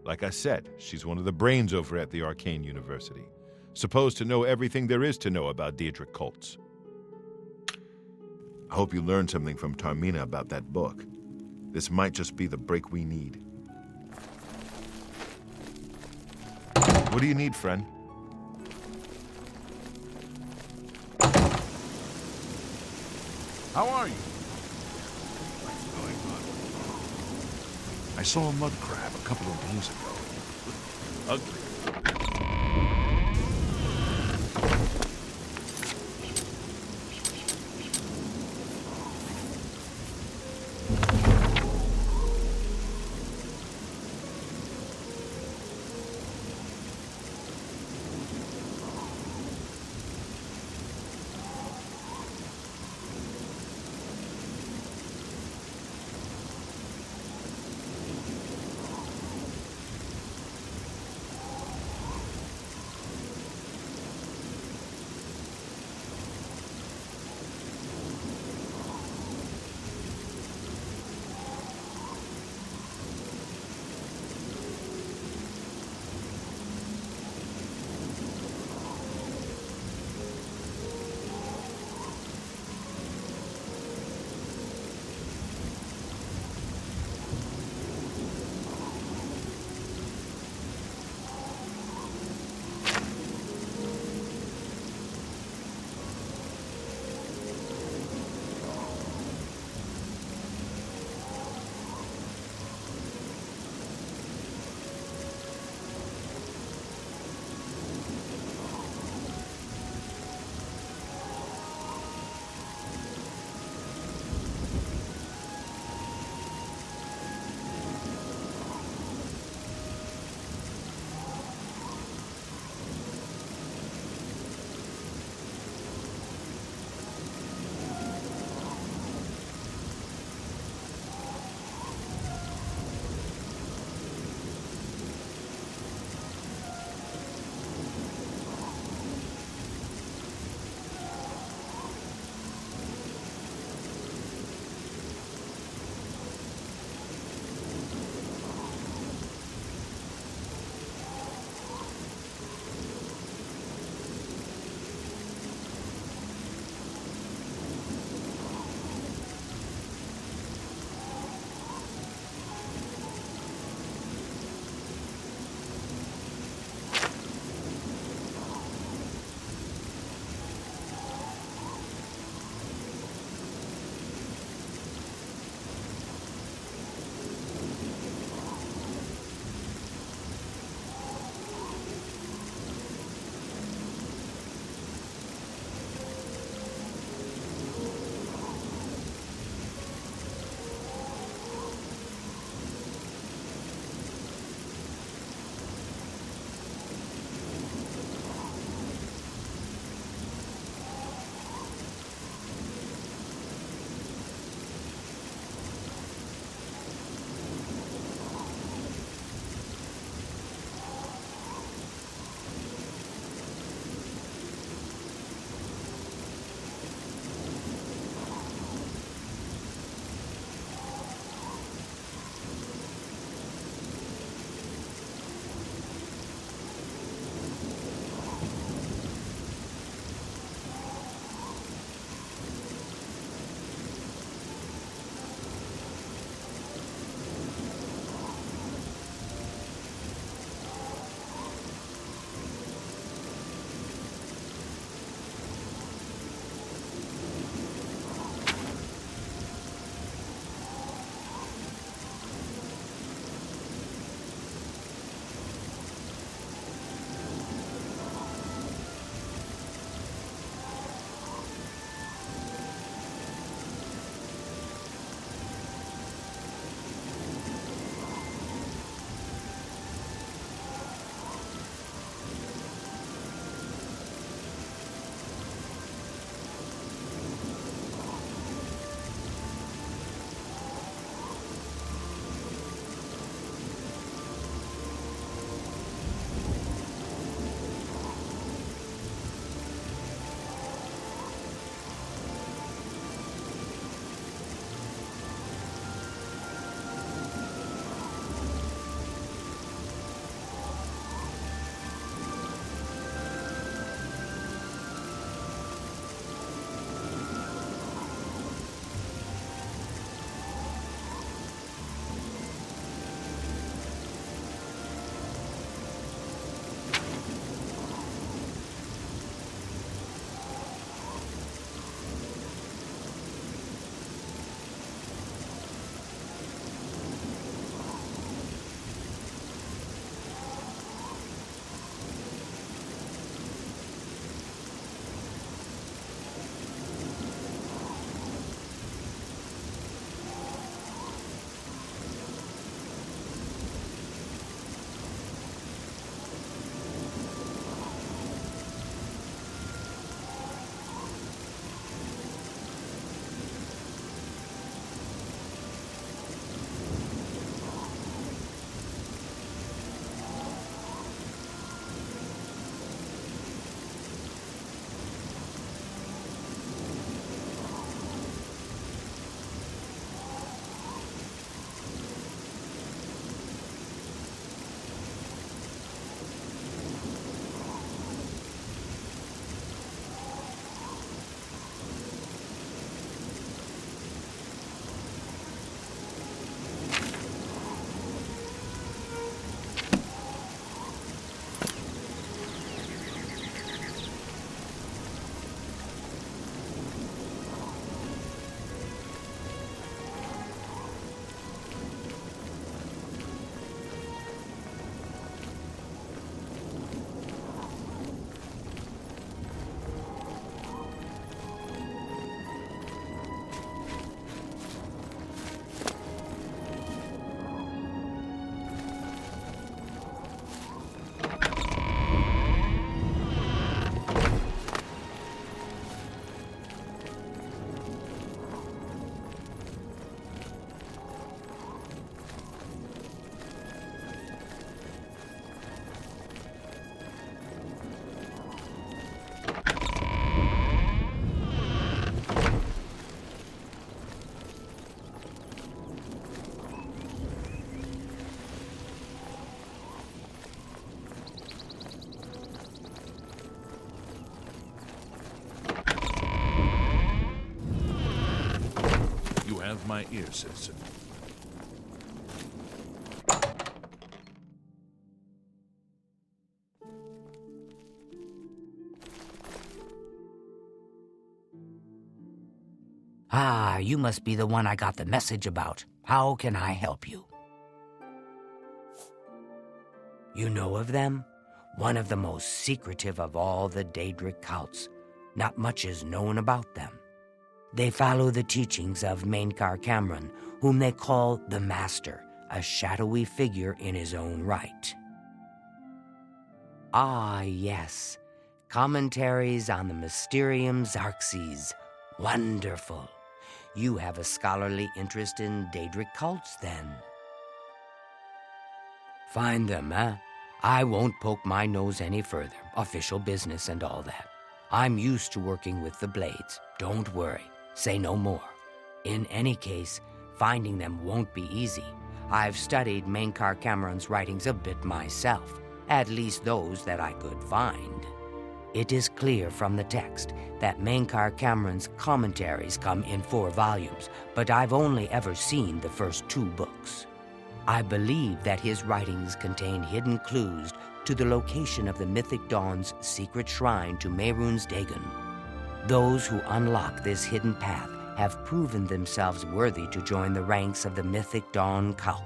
Like I said, she's one of the brains over at the Arcane University. Supposed to know everything there is to know about Daedric cults. I hope you learned something from Tarmina about that book. This might just be the break we need. What do you need, friend? How are you? I saw a mud crab a couple of days ago. Ugly. my ears, citizen. Ah, you must be the one I got the message about. How can I help you? You know of them? One of the most secretive of all the Daedric cults. Not much is known about them. They follow the teachings of Mainkar Cameron, whom they call the Master, a shadowy figure in his own right. Ah, yes. Commentaries on the Mysterium Xarxes. Wonderful. You have a scholarly interest in Daedric cults, then. Find them, eh? I won't poke my nose any further. Official business and all that. I'm used to working with the Blades. Don't worry. Say no more. In any case, finding them won't be easy. I've studied Mainkar Cameron's writings a bit myself, at least those that I could find. It is clear from the text that Mainkar Cameron's commentaries come in 4 volumes, but I've only ever seen the first 2 books. I believe that his writings contain hidden clues to the location of the Mythic Dawn's secret shrine to Mehrunes Dagon. Those who unlock this hidden path have proven themselves worthy to join the ranks of the Mythic Dawn cult.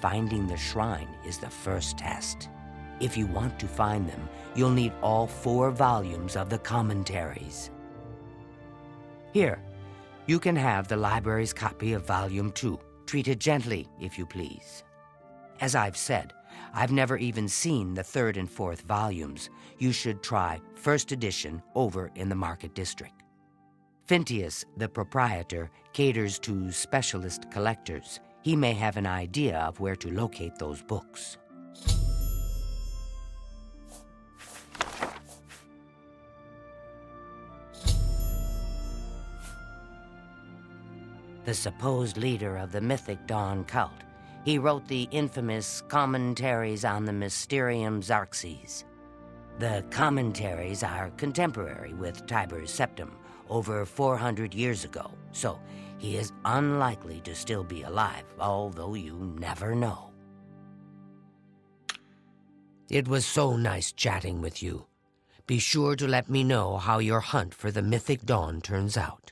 Finding the shrine is the first test. If you want to find them, you'll need all 4 volumes of the commentaries. Here, you can have the library's copy of Volume 2. Treat it gently, if you please. As I've said, I've never even seen the 3rd and 4th volumes. You should try first edition over in the Market District. Phintius, the proprietor, caters to specialist collectors. He may have an idea of where to locate those books. The supposed leader of the Mythic Dawn cult. He wrote the infamous Commentaries on the Mysterium Xarxes. The commentaries are contemporary with Tiber's Septim, over 400 years ago, so he is unlikely to still be alive, although you never know. It was so nice chatting with you. Be sure to let me know how your hunt for the Mythic Dawn turns out.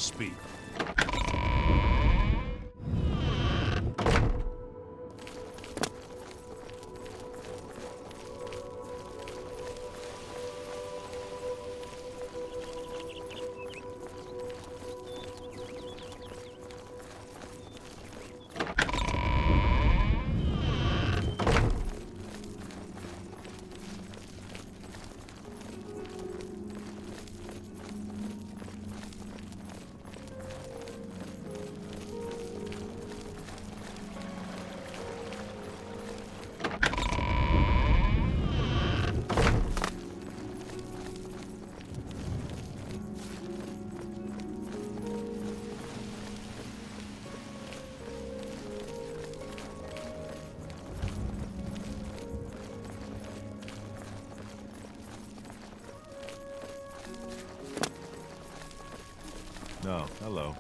speed. No, hello.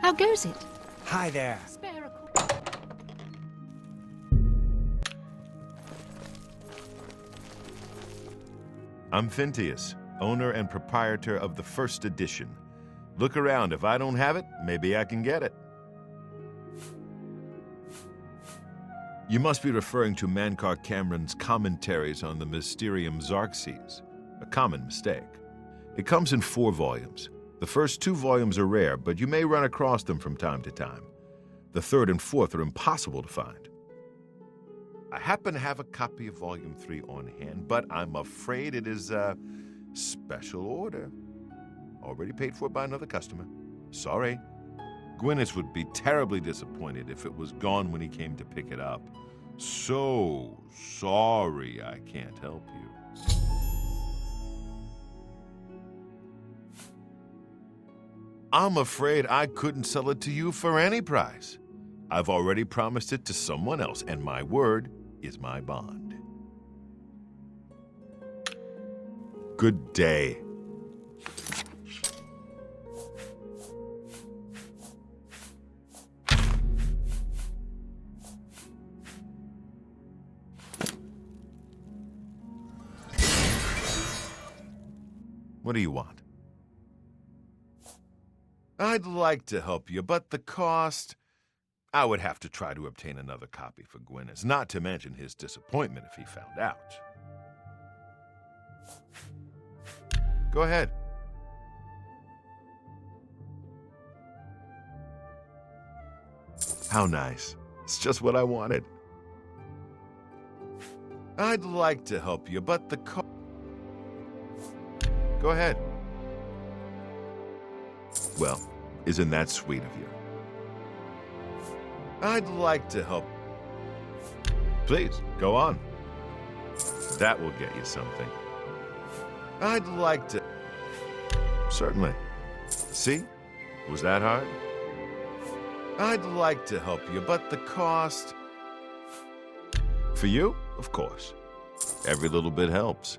How goes it? Hi there. Spare a I'm Phintius, owner and proprietor of the first edition. Look around. If I don't have it, maybe I can get it. You must be referring to Mankar Cameron's commentaries on the Mysterium Xarxes, a common mistake. It comes in 4 volumes. The first 2 volumes are rare, but you may run across them from time to time. The 3rd and 4th are impossible to find. I happen to have a copy of Volume 3 on hand, but I'm afraid it is a special order. Already paid for by another customer. Sorry. Gwyneth would be terribly disappointed if it was gone when he came to pick it up. So sorry I can't help you. I'm afraid I couldn't sell it to you for any price. I've already promised it to someone else, and my word is my bond. Good day. What do you want? I'd like to help you, but the cost... I would have to try to obtain another copy for Gwyneth, not to mention his disappointment if he found out. Go ahead. How nice. It's just what I wanted. I'd like to help you, but the cost... Go ahead. Well, isn't that sweet of you? I'd like to help. Please, go on. That will get you something. I'd like to... Certainly. See? Was that hard? I'd like to help you, but the cost... For you? Of course. Every little bit helps.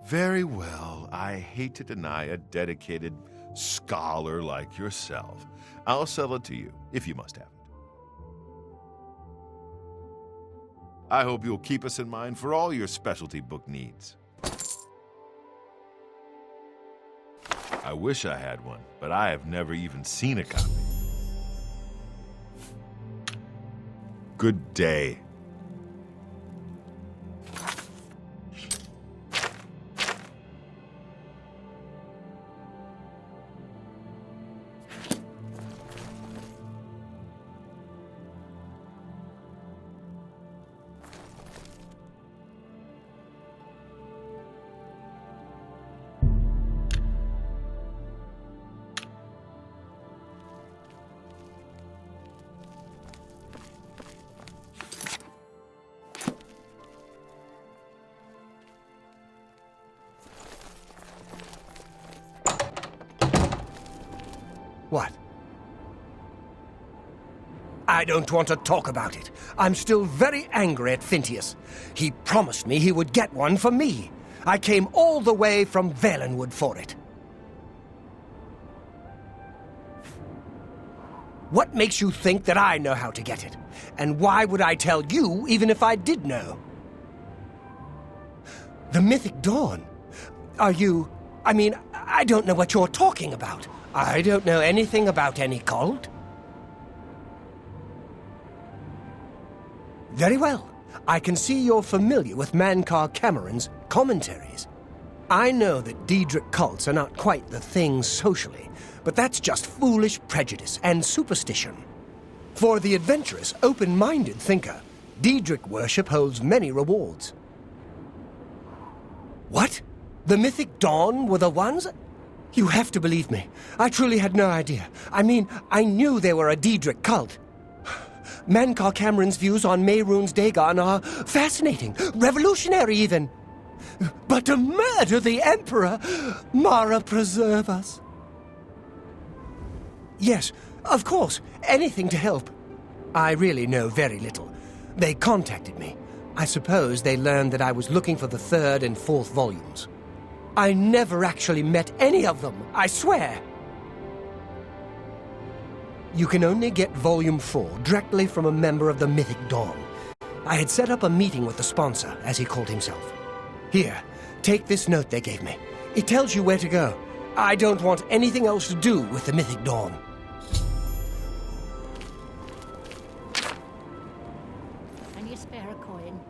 Very well. I hate to deny a dedicated scholar like yourself. I'll sell it to you, if you must have it. I hope you'll keep us in mind for all your specialty book needs. I wish I had one, but I have never even seen a copy. Good day. What? I don't want to talk about it. I'm still very angry at Phintius. He promised me he would get one for me. I came all the way from Valenwood for it. What makes you think that I know how to get it? And why would I tell you, even if I did know? The Mythic Dawn? Are you... I don't know what you're talking about. I don't know anything about any cult. Very well. I can see you're familiar with Mankar Cameron's commentaries. I know that Daedric cults are not quite the thing socially, but that's just foolish prejudice and superstition. For the adventurous, open-minded thinker, Daedric worship holds many rewards. What? The Mythic Dawn were the ones? You have to believe me. I truly had no idea. I knew they were a Daedric cult. Mankar Cameron's views on Mehrunes Dagon are fascinating, revolutionary even. But to murder the Emperor, Mara preserve us. Yes, of course, anything to help. I really know very little. They contacted me. I suppose they learned that I was looking for the 3rd and 4th volumes. I never actually met any of them, I swear. You can only get Volume 4 directly from a member of the Mythic Dawn. I had set up a meeting with the sponsor, as he called himself. Here, take this note they gave me. It tells you where to go. I don't want anything else to do with the Mythic Dawn. Can you spare a coin?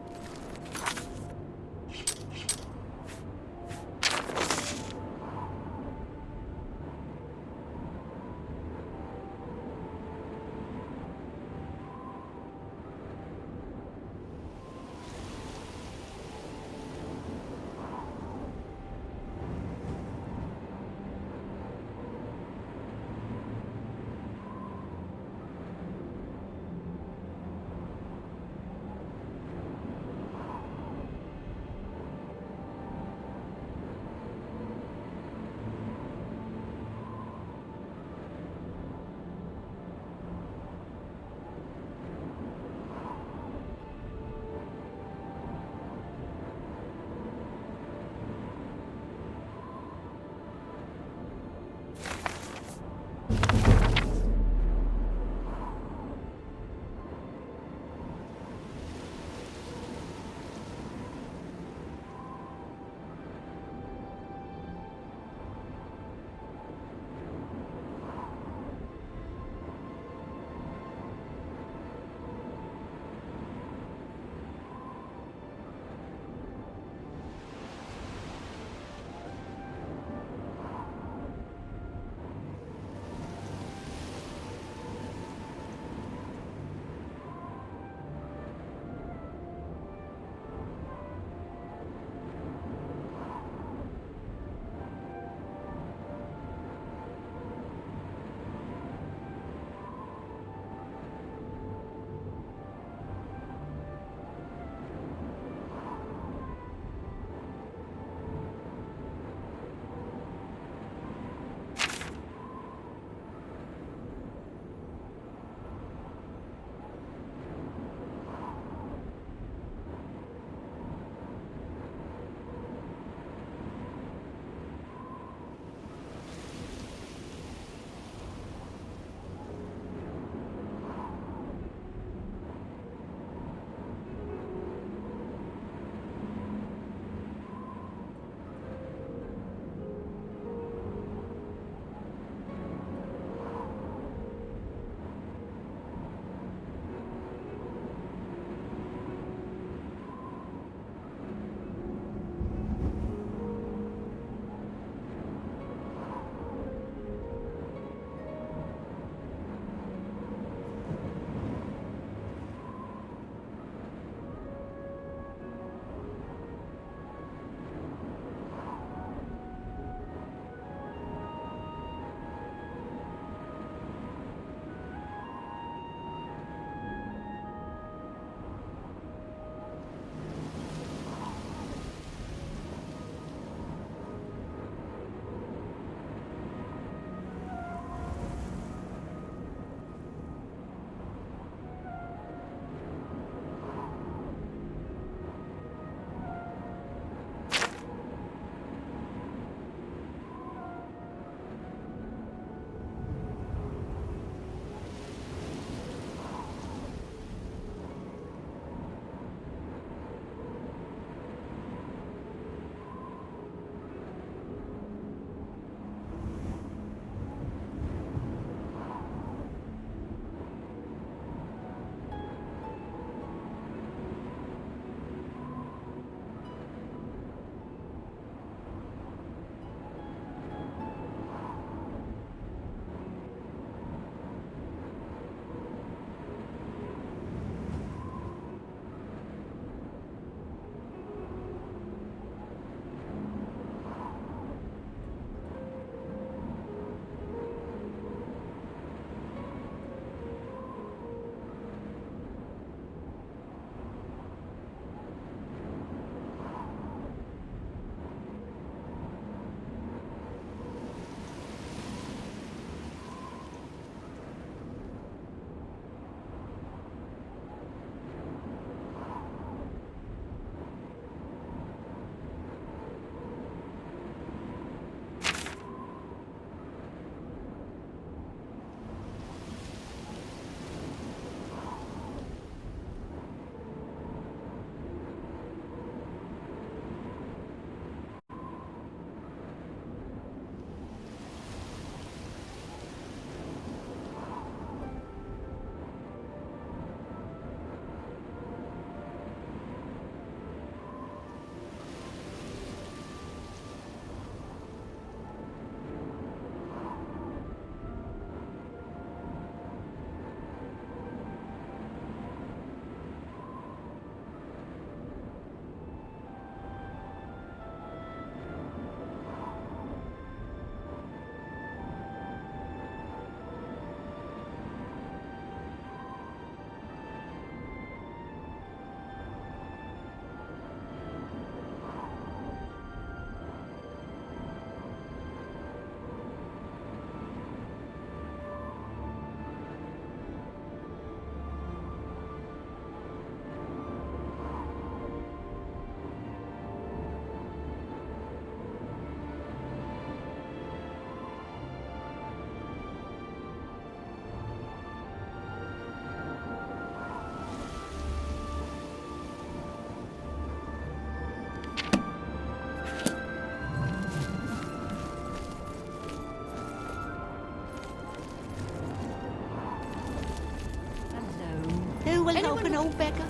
will help an old beggar?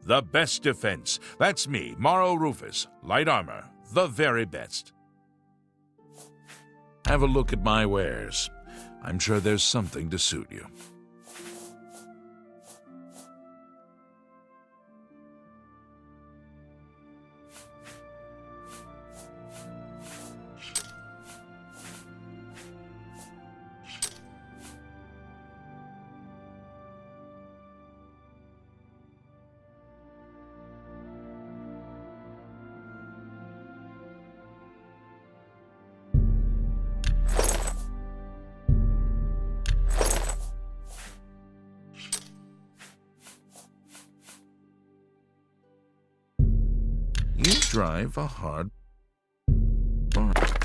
The best defense. That's me, Morrow Rufus. Light armor. The very best. Have a look at my wares. I'm sure there's something to suit you. You drive a hard bargain.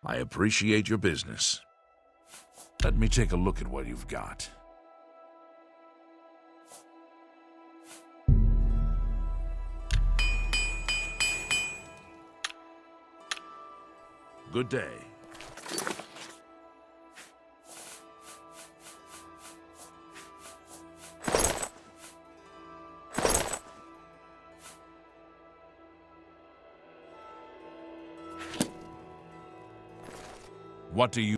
I appreciate your business. Let me take a look at what you've got. Good day. What do you...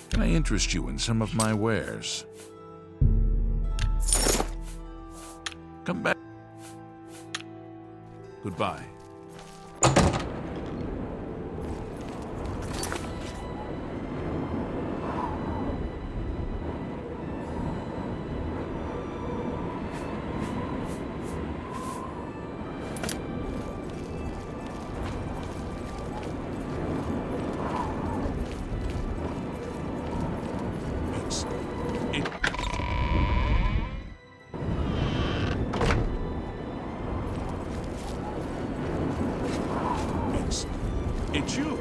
Can I interest you in some of my wares? Come back. Goodbye. It's you.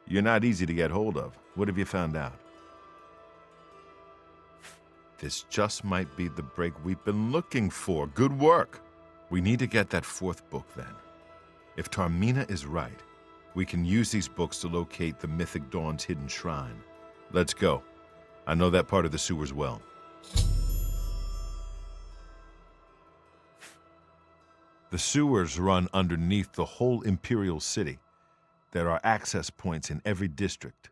You're not easy to get hold of. What have you found out? This just might be the break we've been looking for. Good work. We need to get that fourth book then. If Tarmina is right, we can use these books to locate the Mythic Dawn's hidden shrine. Let's go. I know that part of the sewers well. The sewers run underneath the whole Imperial City. There are access points in every district.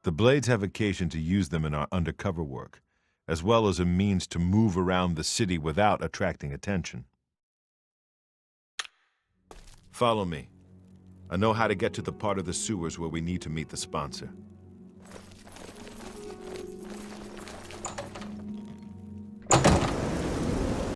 The Blades have occasion to use them in our undercover work, as well as a means to move around the city without attracting attention. Follow me. I know how to get to the part of the sewers where we need to meet the sponsor.